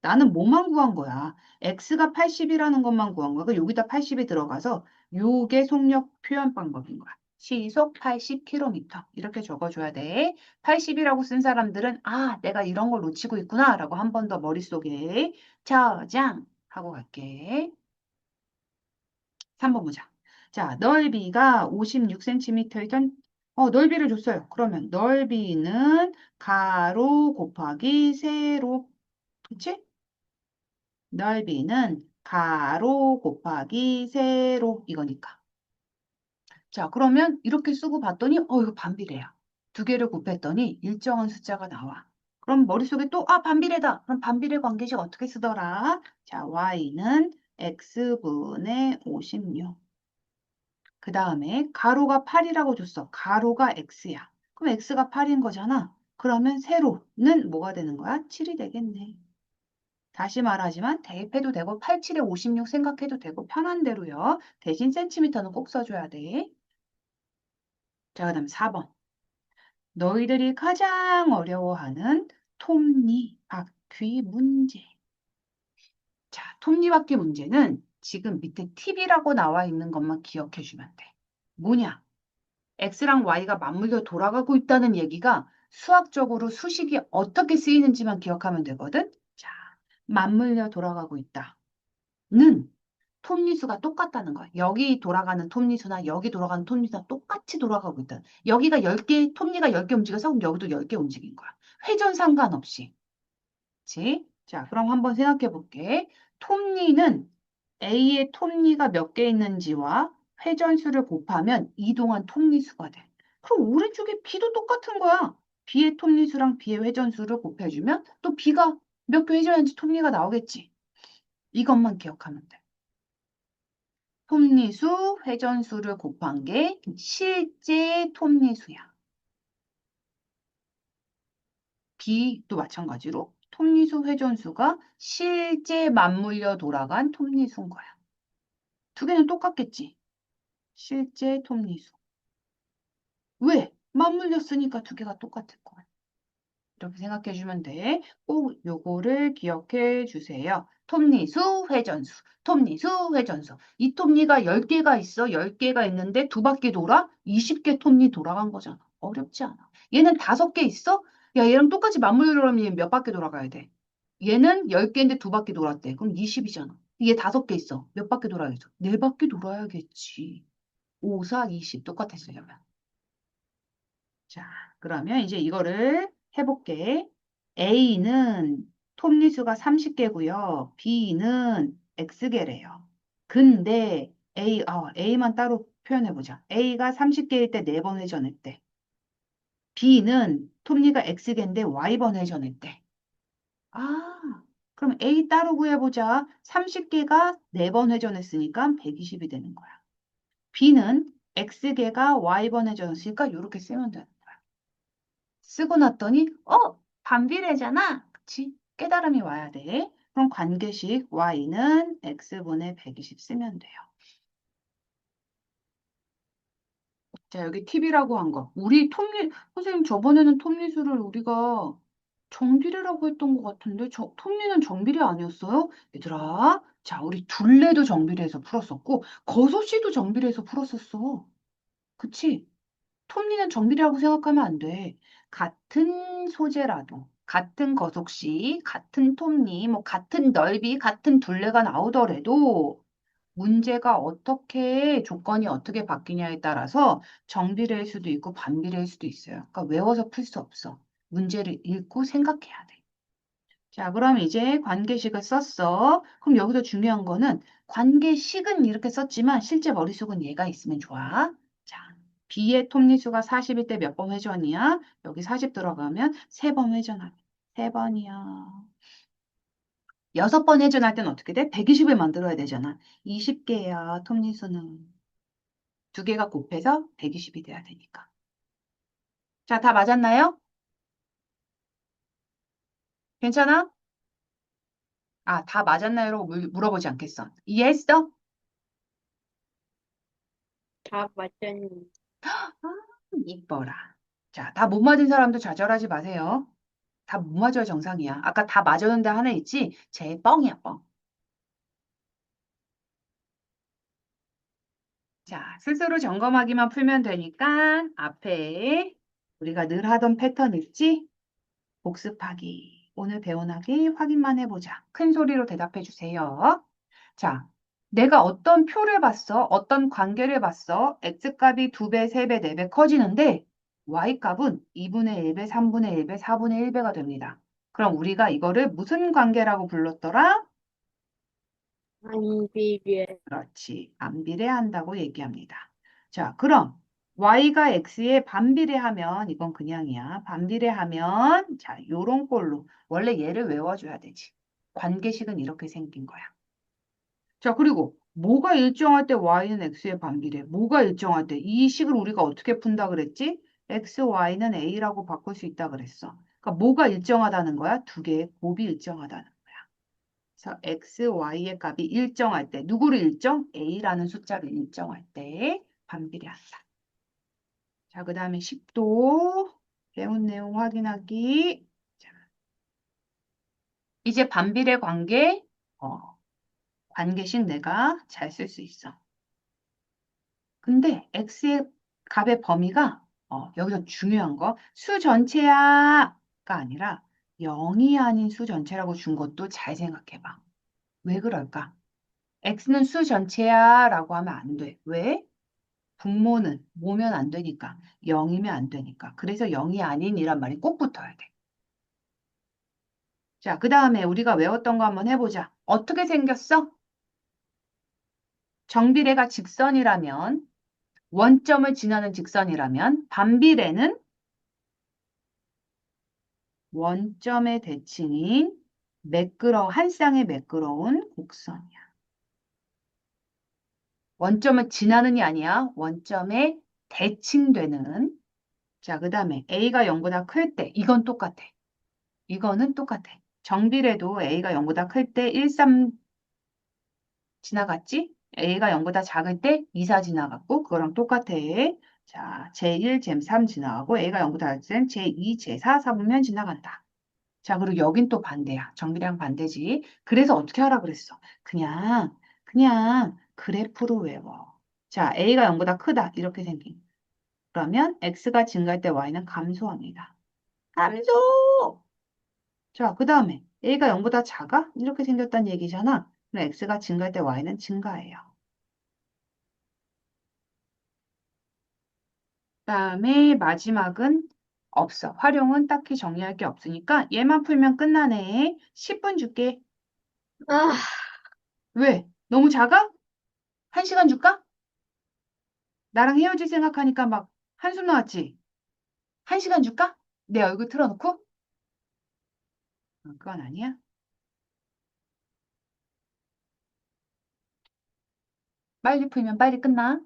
나는 뭐만 구한 거야? x가 80이라는 것만 구한 거야. 여기다 80이 들어가서 요게 속력 표현 방법인 거야. 시속 80km. 이렇게 적어줘야 돼. 80이라고 쓴 사람들은 내가 이런 걸 놓치고 있구나 라고 한 번 더 머릿속에 저장하고 갈게. 3번 보자. 자, 넓이가 56cm이던 넓이를 줬어요. 그러면 넓이는 가로 곱하기 세로. 그치? 넓이는 가로 곱하기 세로 이거니까. 자, 그러면 이렇게 쓰고 봤더니 이거 반비례야. 두 개를 곱했더니 일정한 숫자가 나와. 그럼 머릿속에 또 반비례다. 그럼 반비례 관계식 어떻게 쓰더라? 자, y는 x분의 56. 그 다음에 가로가 8이라고 줬어. 가로가 x야. 그럼 x가 8인 거잖아. 그러면 세로는 뭐가 되는 거야? 7이 되겠네. 다시 말하지만 대입해도 되고 8, 7에 56 생각해도 되고 편한 대로요. 대신 센티미터는 꼭 써줘야 돼. 자, 그 다음 4번. 너희들이 가장 어려워하는 톱니바퀴 문제. 자, 톱니바퀴 문제는 지금 밑에 팁이라고 나와 있는 것만 기억해 주면 돼. 뭐냐? x랑 y가 맞물려 돌아가고 있다는 얘기가 수학적으로 수식이 어떻게 쓰이는지만 기억하면 되거든. 자, 맞물려 돌아가고 있다는 톱니수가 똑같다는 거야. 여기 돌아가는 톱니수나 여기 돌아가는 톱니수나 똑같이 돌아가고 있다. 여기가 10개, 톱니가 10개 움직여서 그럼 여기도 10개 움직인 거야. 회전 상관없이. 그치? 자, 그럼 한번 생각해 볼게. 톱니는 A의 톱니가 몇 개 있는지와 회전수를 곱하면 이동한 톱니수가 돼. 그럼 오른쪽에 B도 똑같은 거야. B의 톱니수랑 B의 회전수를 곱해주면 또 B가 몇 개 회전했는지 톱니가 나오겠지. 이것만 기억하면 돼. 톱니수, 회전수를 곱한 게 실제 톱니수야. B도 마찬가지로 톱니수, 회전수가 실제 맞물려 돌아간 톱니수인 거야. 두 개는 똑같겠지. 실제 톱니수. 왜? 맞물렸으니까 두 개가 똑같을 거야. 이렇게 생각해 주면 돼. 꼭 요거를 기억해 주세요. 톱니수, 회전수. 톱니수, 회전수. 이 톱니가 10개가 있어. 10개가 있는데 두 바퀴 돌아? 20개 톱니 돌아간 거잖아. 어렵지 않아. 얘는 5개 있어? 야, 얘랑 똑같이 맞물려면 얘 몇 바퀴 돌아가야 돼? 얘는 10개인데 두 바퀴 돌았대. 그럼 20이잖아. 얘 5개 있어. 몇 바퀴 돌아야겠어? 4바퀴 돌아야겠지. 5, 4, 20. 똑같았어요. 자, 그러면 이제 이거를 해볼게. A는 톱니수가 30개고요. B는 X개래요. 근데 A만 따로 표현해보자. A가 30개일 때 4번 회전했대. B는 톱니가 X개인데 Y번 회전했대. 아, 그럼 A 따로 구해보자. 30개가 4번 회전했으니까 120이 되는 거야. B는 X개가 Y번 회전했으니까 이렇게 쓰면 돼. 쓰고 났더니 반비례잖아. 그치? 깨달음이 와야 돼. 그럼 관계식 y는 x분의 120 쓰면 돼요. 자, 여기 팁이라고 한 거. 우리 선생님 저번에는 톱니수를 우리가 정비례라고 했던 것 같은데 톱니는 정비례 아니었어요? 얘들아, 자, 우리 둘레도 정비례에서 풀었었고 거소씨도 정비례에서 풀었었어. 그치? 톱니는 정비례라고 생각하면 안 돼. 같은 소재라도, 같은 거속시, 같은 톱니, 뭐 같은 넓이, 같은 둘레가 나오더라도 문제가 어떻게 조건이 어떻게 바뀌냐에 따라서 정비례일 수도 있고 반비례일 수도 있어요. 그러니까 외워서 풀 수 없어. 문제를 읽고 생각해야 돼. 자, 그럼 이제 관계식을 썼어. 그럼 여기서 중요한 거는 관계식은 이렇게 썼지만 실제 머릿속은 얘가 있으면 좋아. 자, B의 톱니수가 40일 때 몇 번 회전이야? 여기 40 들어가면 3번 회전하네. 3번이야. 6번 회전할 때는 어떻게 돼? 120을 만들어야 되잖아. 20개야, 톱니수는. 두 개가 곱해서 120이 돼야 되니까. 자, 다 맞았나요? 괜찮아? 아, 다 맞았나요?라고 물어보지 않겠어. 이해했어? 다 맞췄는데. 아, 이뻐라. 자, 다 못 맞은 사람도 좌절하지 마세요. 다 못 맞아야 정상이야. 아까 다 맞았는데 하나 있지? 제 뻥이야, 뻥. 자, 스스로 점검하기만 풀면 되니까 앞에 우리가 늘 하던 패턴 있지? 복습하기. 오늘 배운 하기 확인만 해보자. 큰 소리로 대답해 주세요. 자, 내가 어떤 표를 봤어? 어떤 관계를 봤어? x값이 2배, 3배, 4배 커지는데 y값은 2분의 1배, 3분의 1배, 4분의 1배가 됩니다. 그럼 우리가 이거를 무슨 관계라고 불렀더라? 반비례. 그렇지. 반비례한다고 얘기합니다. 자, 그럼 y가 x에 반비례하면 이건 그냥이야. 반비례하면 자, 요런 꼴로 원래 얘를 외워줘야 되지. 관계식은 이렇게 생긴 거야. 자, 그리고 뭐가 일정할 때 y는 x에 반비례. 뭐가 일정할 때. 이 식을 우리가 어떻게 푼다 그랬지? x, y는 a라고 바꿀 수 있다 그랬어. 그러니까 뭐가 일정하다는 거야? 두 개의 곱이 일정하다는 거야. 그래서 x, y의 값이 일정할 때. 누구를 일정? a라는 숫자를 일정할 때 반비례한다. 자, 그 다음에 10도 배운 내용 확인하기. 자, 이제 반비례 관계, 관계식 내가 잘 쓸 수 있어. 근데 x의 값의 범위가 여기서 중요한 거 수 전체야가 아니라 0이 아닌 수 전체라고 준 것도 잘 생각해봐. 왜 그럴까? x는 수 전체야라고 하면 안 돼. 왜? 분모는 모면 안 되니까 0이면 안 되니까. 그래서 0이 아닌이란 말이 꼭 붙어야 돼. 자, 그 다음에 우리가 외웠던 거 한번 해보자. 어떻게 생겼어? 정비례가 직선이라면 원점을 지나는 직선이라면 반비례는 원점의 대칭인 한 쌍의 매끄러운 곡선이야. 원점을 지나는이 아니야. 원점에 대칭되는. 자, 그 다음에 A가 0보다 클 때, 이건 똑같아. 이거는 똑같아. 정비례도 A가 0보다 클 때 1, 3 지나갔지? A가 0보다 작을 때 2, 4 지나갔고, 그거랑 똑같아. 자, 제1, 제3 지나가고, A가 0보다 작을 땐 제2, 제4, 4보면 지나간다. 자, 그리고 여긴 또 반대야. 정비례랑 반대지. 그래서 어떻게 하라 그랬어? 그냥 그래프로 외워. 자, A가 0보다 크다. 이렇게 생긴. 그러면 X가 증가할 때 Y는 감소합니다. 감소! 자, 그 다음에 A가 0보다 작아? 이렇게 생겼다는 얘기잖아. 그럼 X가 증가할 때 Y는 증가해요. 그다음에 마지막은 없어. 활용은 딱히 정리할 게 없으니까 얘만 풀면 끝나네. 10분 줄게. 아, 왜? 너무 작아? 1시간 줄까? 나랑 헤어질 생각하니까 막 한숨 나왔지? 1시간 줄까? 내 얼굴 틀어놓고? 그건 아니야. 빨리 풀면 빨리 끝나.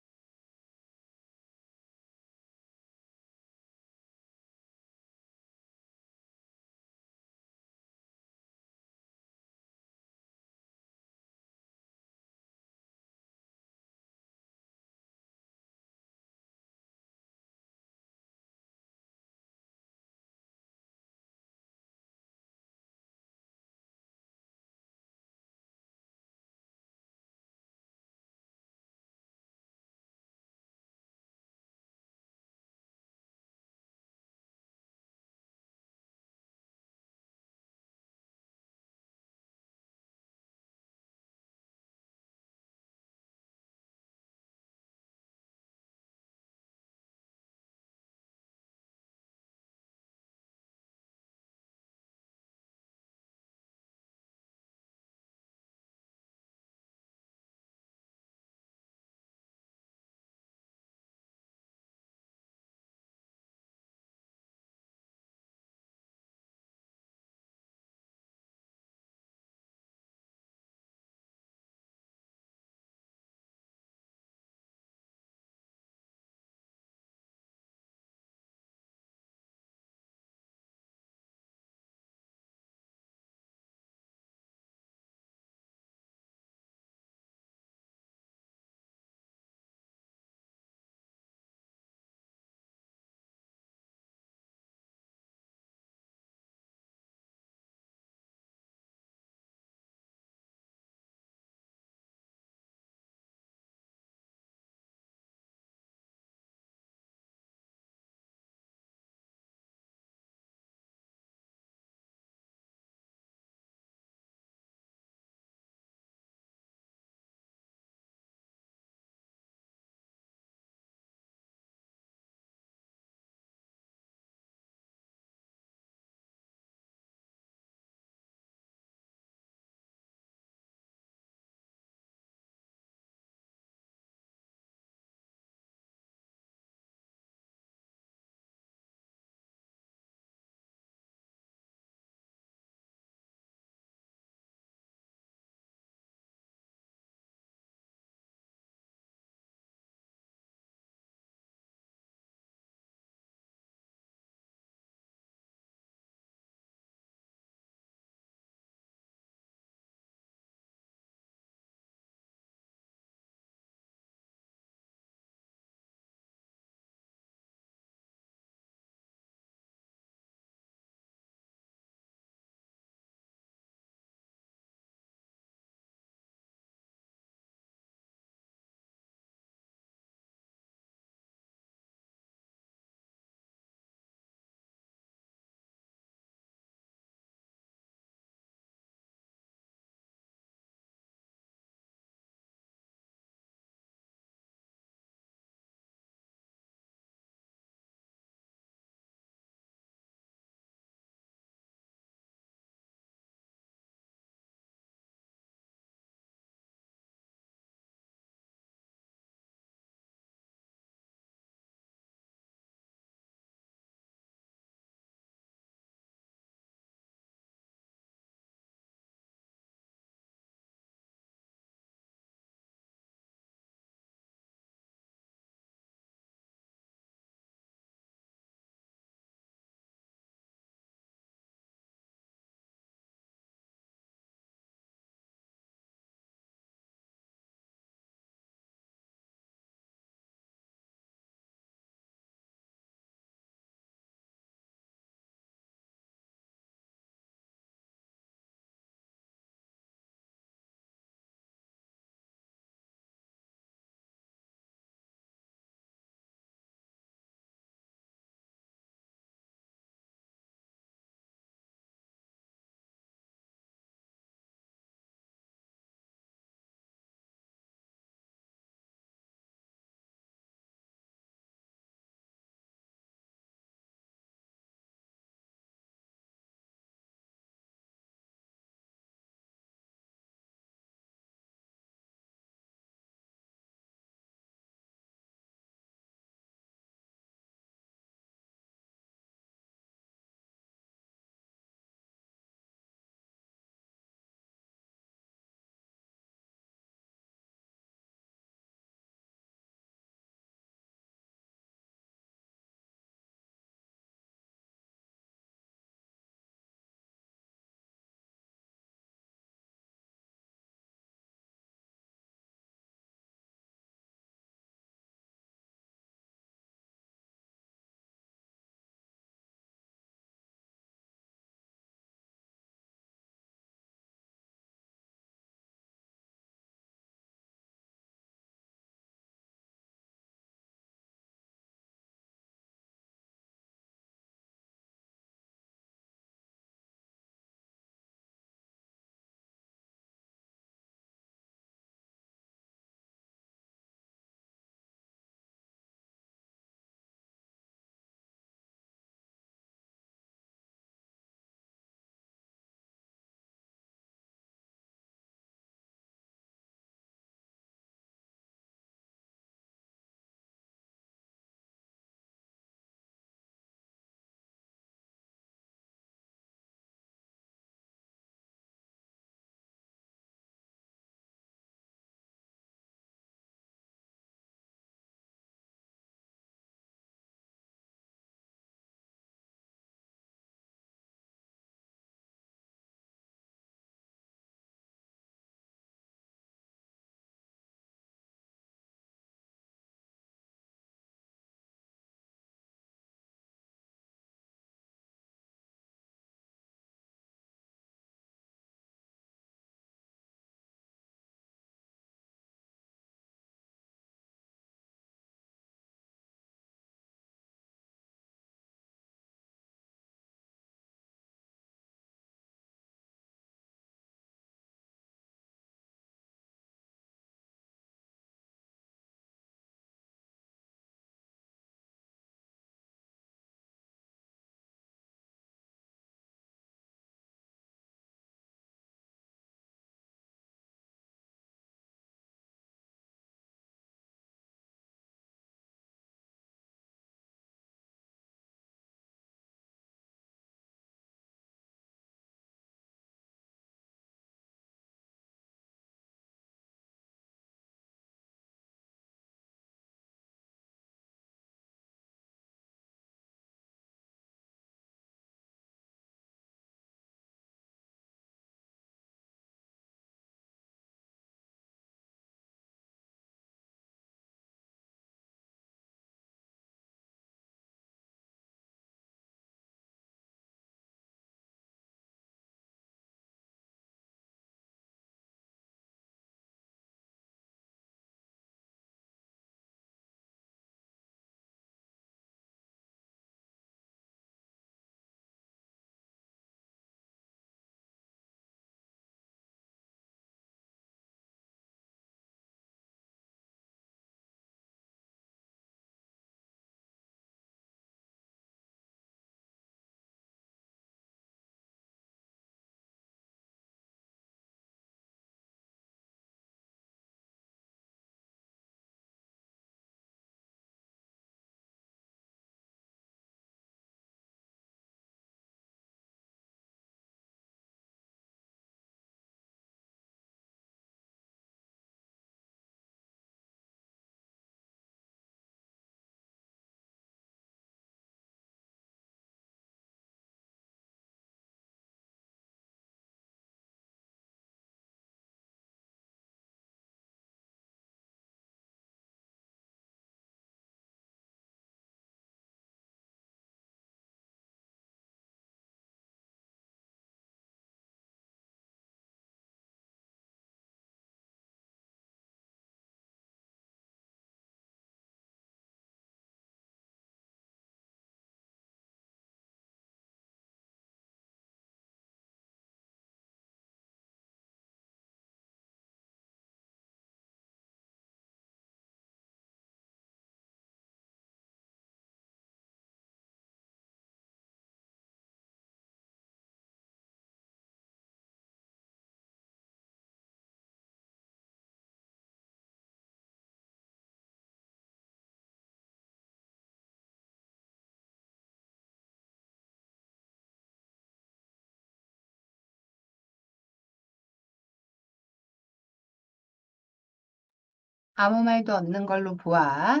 아무 말도 없는 걸로 보아.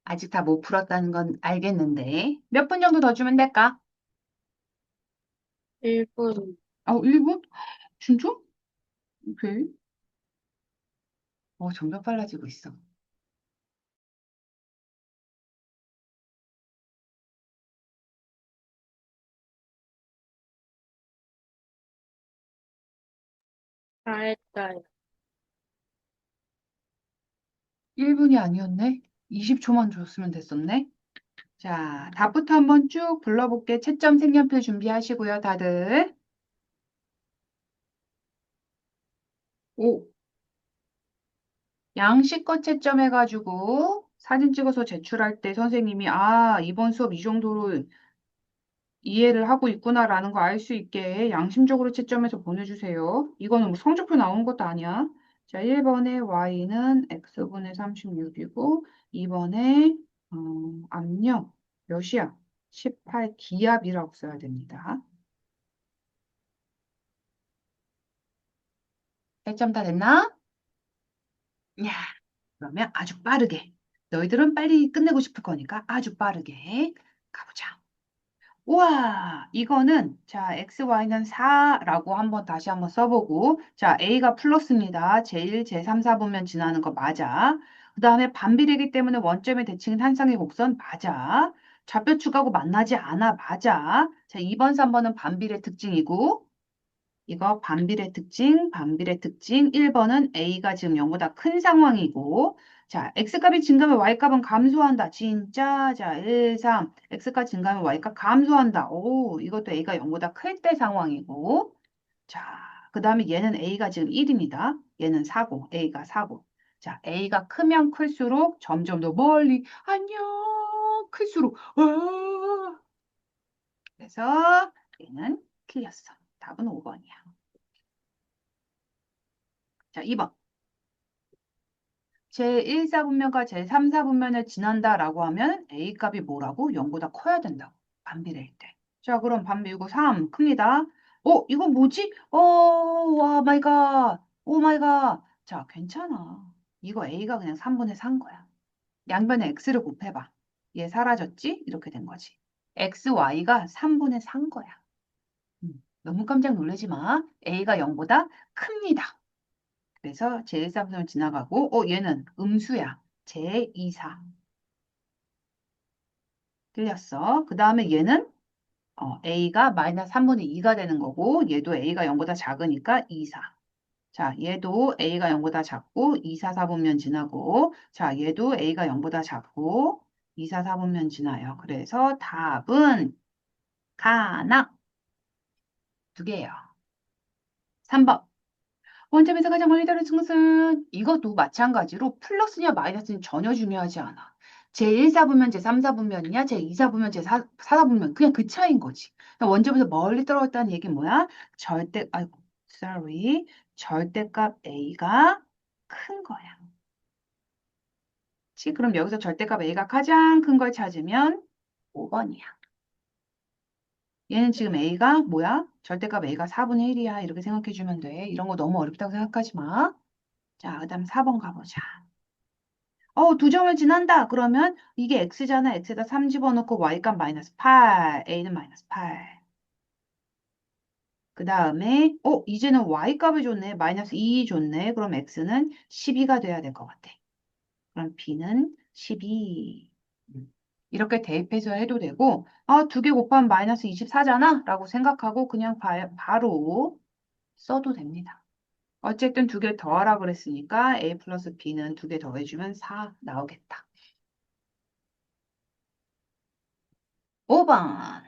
아직 다 못 풀었다는 건 알겠는데. 몇 분 정도 더 주면 될까? 1분. 1분? 진짜? 오케이. 점점 빨라지고 있어. 다 했어요. 1분이 아니었네? 20초만 줬으면 됐었네? 자, 답부터 한번 쭉 불러볼게. 채점 색연필 준비하시고요, 다들. 오, 양식껏 채점해가지고 사진 찍어서 제출할 때 선생님이, 이번 수업 이 정도로 이해를 하고 있구나라는 거 알 수 있게 양심적으로 채점해서 보내주세요. 이거는 뭐 성적표 나오는 것도 아니야. 자, 1번에 y는 x분의 36이고, 2번에 압력 몇이야? 18 기압이라고 써야 됩니다. 채점 다 됐나? 야, 그러면 아주 빠르게. 너희들은 빨리 끝내고 싶을 거니까 아주 빠르게 가보자. 우와, 이거는, 자, XY는 4라고 한번 다시 한번 써보고, 자, A가 플러스입니다. 제1, 제3, 4보면 지나는 거 맞아. 그 다음에 반비례이기 때문에 원점의 대칭은 한상의 곡선 맞아. 좌표 축하고 만나지 않아 맞아. 자, 2번, 3번은 반비례 특징이고, 이거 반비례 특징. 1번은 A가 지금 0보다 큰 상황이고, 자, X값이 증가하면 Y값은 감소한다. 진짜, 자, 1, 3. X값 증가하면 Y값 감소한다. 오, 이것도 A가 0보다 클 때 상황이고, 자, 그 다음에 얘는 A가 지금 1입니다. 얘는 4고, A가 4고. 자, A가 크면 클수록 점점 더 멀리, 안녕, 클수록, 그래서 얘는 틀렸어. 답은 5번이야. 자, 2번. 제1사분면과 제3사분면을 지난다라고 하면 A값이 뭐라고? 0보다 커야 된다고. 반비례일 때. 자, 그럼 반비이고 3 큽니다. 이거 뭐지? 와, 마이 갓. 오 마이 갓. 자, 괜찮아. 이거 A가 그냥 3분의 4인 거야. 양변에 X를 곱해봐. 얘 사라졌지? 이렇게 된 거지. XY가 3분의 4인 거야. 너무 깜짝 놀라지 마. A가 0보다 큽니다. 그래서 제1사분면 지나가고, 얘는 음수야. 제2사. 틀렸어. 그 다음에 얘는 A가 마이너스 3분의 2가 되는 거고, 얘도 A가 0보다 작으니까 2사. 자, 얘도 A가 0보다 작고, 2사, 4분면 지나고, 자, 얘도 A가 0보다 작고, 2사, 4분면 지나요. 그래서 답은 가나 두 개예요. 3번. 원점에서 가장 멀리 떨어진 것은 이것도 마찬가지로 플러스냐 마이너스는 전혀 중요하지 않아. 제1사분면, 제3사분면이냐, 제2사분면, 제4사분면 그냥 그 차이인 거지. 그러니까 원점에서 멀리 떨어졌다는 얘기는 뭐야? 아이고, sorry. 절대값 A가 큰 거야. 그럼 여기서 절대값 A가 가장 큰 걸 찾으면 5번이야. 얘는 지금 A가 뭐야? 절대값 A가 4분의 1이야. 이렇게 생각해 주면 돼. 이런 거 너무 어렵다고 생각하지 마. 자, 그 다음 4번 가보자. 두 점을 지난다. 그러면 이게 x잖아. x에다 3 집어넣고 y값 마이너스 8. a는 마이너스 8. 그 다음에 이제는 y값을 줬네. 마이너스 2 줬네. 그럼 x는 12가 돼야 될 것 같아. 그럼 b는 12. 이렇게 대입해서 해도 되고 2개 곱하면 마이너스 24잖아. 라고 생각하고 그냥 바로 써도 됩니다. 어쨌든 2개 더하라 그랬으니까 a 플러스 b는 2개 더해주면 4 나오겠다. 5번.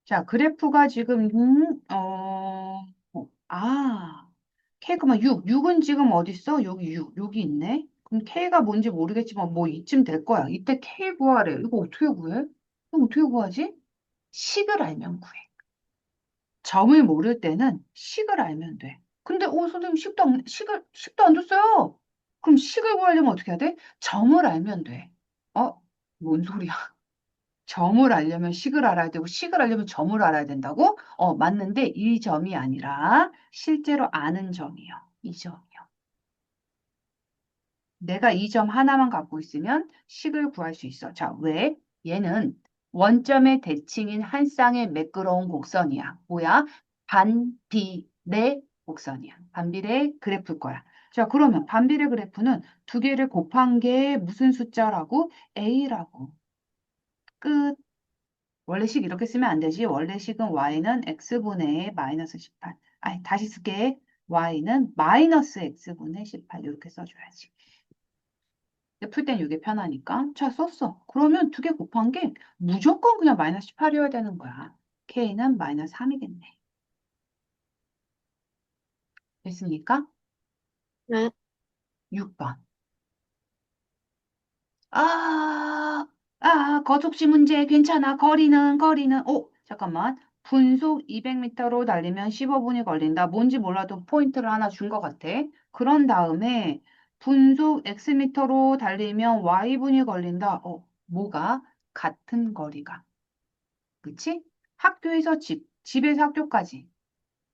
자, 그래프가 지금, K가 6. 6은 지금 어디 있어? 여기 6. 여기 있네. 그럼 K가 뭔지 모르겠지만 뭐 이쯤 될 거야. 이때 K 구하래. 이거 어떻게 구해? 이거 어떻게 구하지? 식을 알면 구해. 점을 모를 때는 식을 알면 돼. 근데, 선생님, 식도 안 줬어요. 그럼 식을 구하려면 어떻게 해야 돼? 점을 알면 돼. 뭔 소리야? 점을 알려면 식을 알아야 되고 식을 알려면 점을 알아야 된다고? 맞는데 이 점이 아니라 실제로 아는 점이요. 2점이요. 내가 이 점 하나만 갖고 있으면 식을 구할 수 있어. 자, 왜? 얘는 원점의 대칭인 한 쌍의 매끄러운 곡선이야. 뭐야? 반비례 곡선이야. 반비례 그래프일 거야. 자, 그러면 반비례 그래프는 두 개를 곱한 게 무슨 숫자라고? A라고. 끝. 원래식 이렇게 쓰면 안 되지. 원래식은 y는 x분의 마이너스 18. 아니, 다시 쓸게. y는 마이너스 x분의 18. 이렇게 써줘야지. 풀 땐 이게 편하니까. 자, 썼어. 그러면 두 개 곱한 게 무조건 그냥 마이너스 18이어야 되는 거야. k는 마이너스 3이겠네. 됐습니까? 네. 6번. 거속시 문제 괜찮아. 거리는. 잠깐만. 분속 200m로 달리면 15분이 걸린다. 뭔지 몰라도 포인트를 하나 준 것 같아. 그런 다음에 분속 xm로 달리면 y분이 걸린다. 뭐가? 같은 거리가. 그치? 학교에서 집에서 학교까지.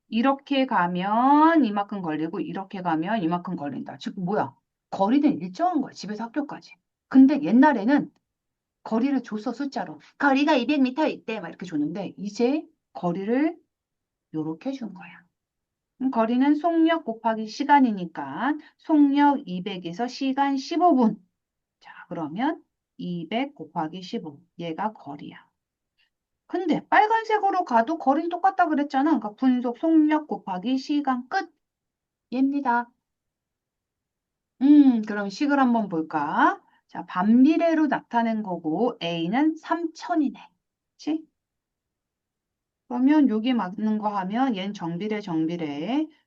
이렇게 가면 이만큼 걸리고, 이렇게 가면 이만큼 걸린다. 즉, 뭐야? 거리는 일정한 거야. 집에서 학교까지. 근데 옛날에는 거리를 줬어, 숫자로. 거리가 200m 있대. 막 이렇게 줬는데, 이제 거리를 요렇게 준 거야. 거리는 속력 곱하기 시간이니까, 속력 200에서 시간 15분. 자, 그러면 200 곱하기 15. 얘가 거리야. 근데 빨간색으로 가도 거리는 똑같다 그랬잖아. 그러니까 분속 속력 곱하기 시간 끝. 얘입니다. 그럼 식을 한번 볼까? 자, 반비례로 나타낸 거고 A는 3천이네. 그치? 그러면 여기 맞는 거 하면 얘는 정비례,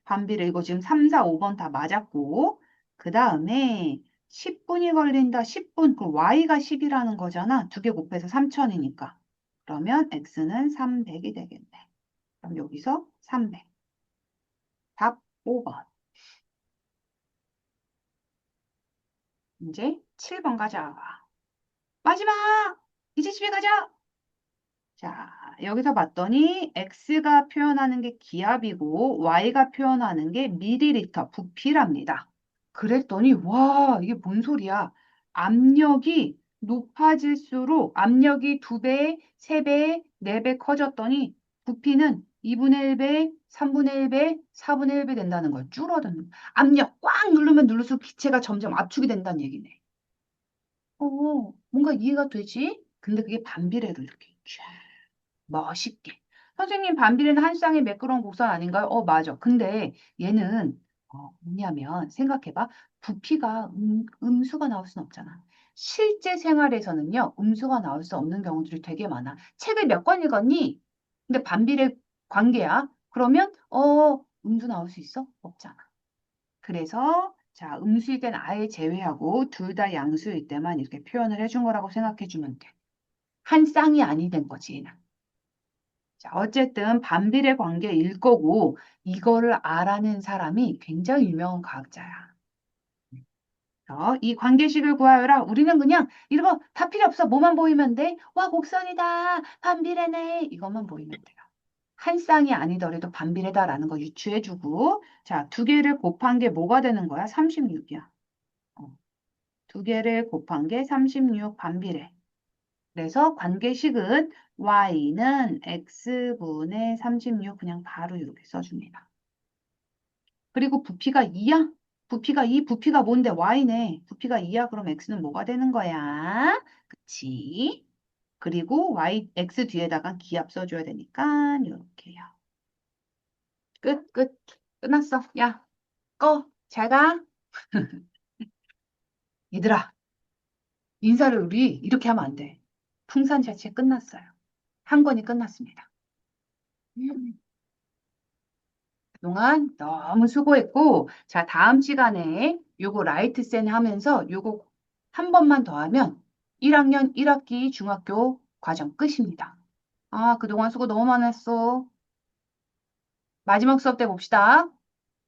반비례 이거 지금 3, 4, 5번 다 맞았고 그 다음에 10분이 걸린다. 10분. 그 Y가 10이라는 거잖아. 두 개 곱해서 3천이니까. 그러면 X는 300이 되겠네. 그럼 여기서 300. 답 5번. 이제 7번 가자. 마지막! 이제 집에 가자! 자, 여기서 봤더니 X가 표현하는 게 기압이고 Y가 표현하는 게 밀리리터 부피랍니다. 그랬더니 와, 이게 뭔 소리야? 압력이 높아질수록 압력이 2배, 3배, 4배 커졌더니 부피는 2분의 1배, 3분의 1배, 4분의 1배 된다는 거야. 줄어드는. 압력 꽉 누르면 누를수록 기체가 점점 압축이 된다는 얘기네. 뭔가 이해가 되지? 근데 그게 반비례로 이렇게 쫙 멋있게. 선생님, 반비례는 한 쌍의 매끄러운 곡선 아닌가요? 맞아. 근데 얘는 뭐냐면 생각해봐. 부피가 음수가 나올 수는 없잖아. 실제 생활에서는요, 음수가 나올 수 없는 경우들이 되게 많아. 책을 몇 권 읽었니? 근데 반비례 관계야. 그러면 음수 나올 수 있어? 없잖아. 그래서 자, 음수일 땐 아예 제외하고 둘 다 양수일 때만 이렇게 표현을 해준 거라고 생각해 주면 돼. 한 쌍이 아니 된 거지, 얘는. 자, 어쨌든 반비례 관계일 거고 이거를 알아낸 사람이 굉장히 유명한 과학자야. 이 관계식을 구하여라. 우리는 그냥 이런 거 다 필요 없어. 뭐만 보이면 돼? 와, 곡선이다. 반비례네. 이것만 보이면 돼요. 한 쌍이 아니더라도 반비례다라는 거 유추해주고 자, 두 개를 곱한 게 뭐가 되는 거야? 36이야. 두 개를 곱한 게 36 반비례. 그래서 관계식은 y는 x분의 36 그냥 바로 이렇게 써줍니다. 그리고 부피가 2야? 부피가 뭔데? y네. 부피가 2야? 그럼 x는 뭐가 되는 거야? 그치? 그리고 x 뒤에다가 기압 써줘야 되니까 이렇게요. 끝났어. 야, 꺼. 잘 가. 얘들아, 인사를 우리 이렇게 하면 안 돼. 풍선 자체 끝났어요. 한 권이 끝났습니다. 음. 그동안 너무 수고했고, 자, 다음 시간에 요거 라이트 센 하면서 요거 한 번만 더 하면 1학년 1학기 중학교 과정 끝입니다. 그동안 수고 너무 많았어. 마지막 수업 때 봅시다.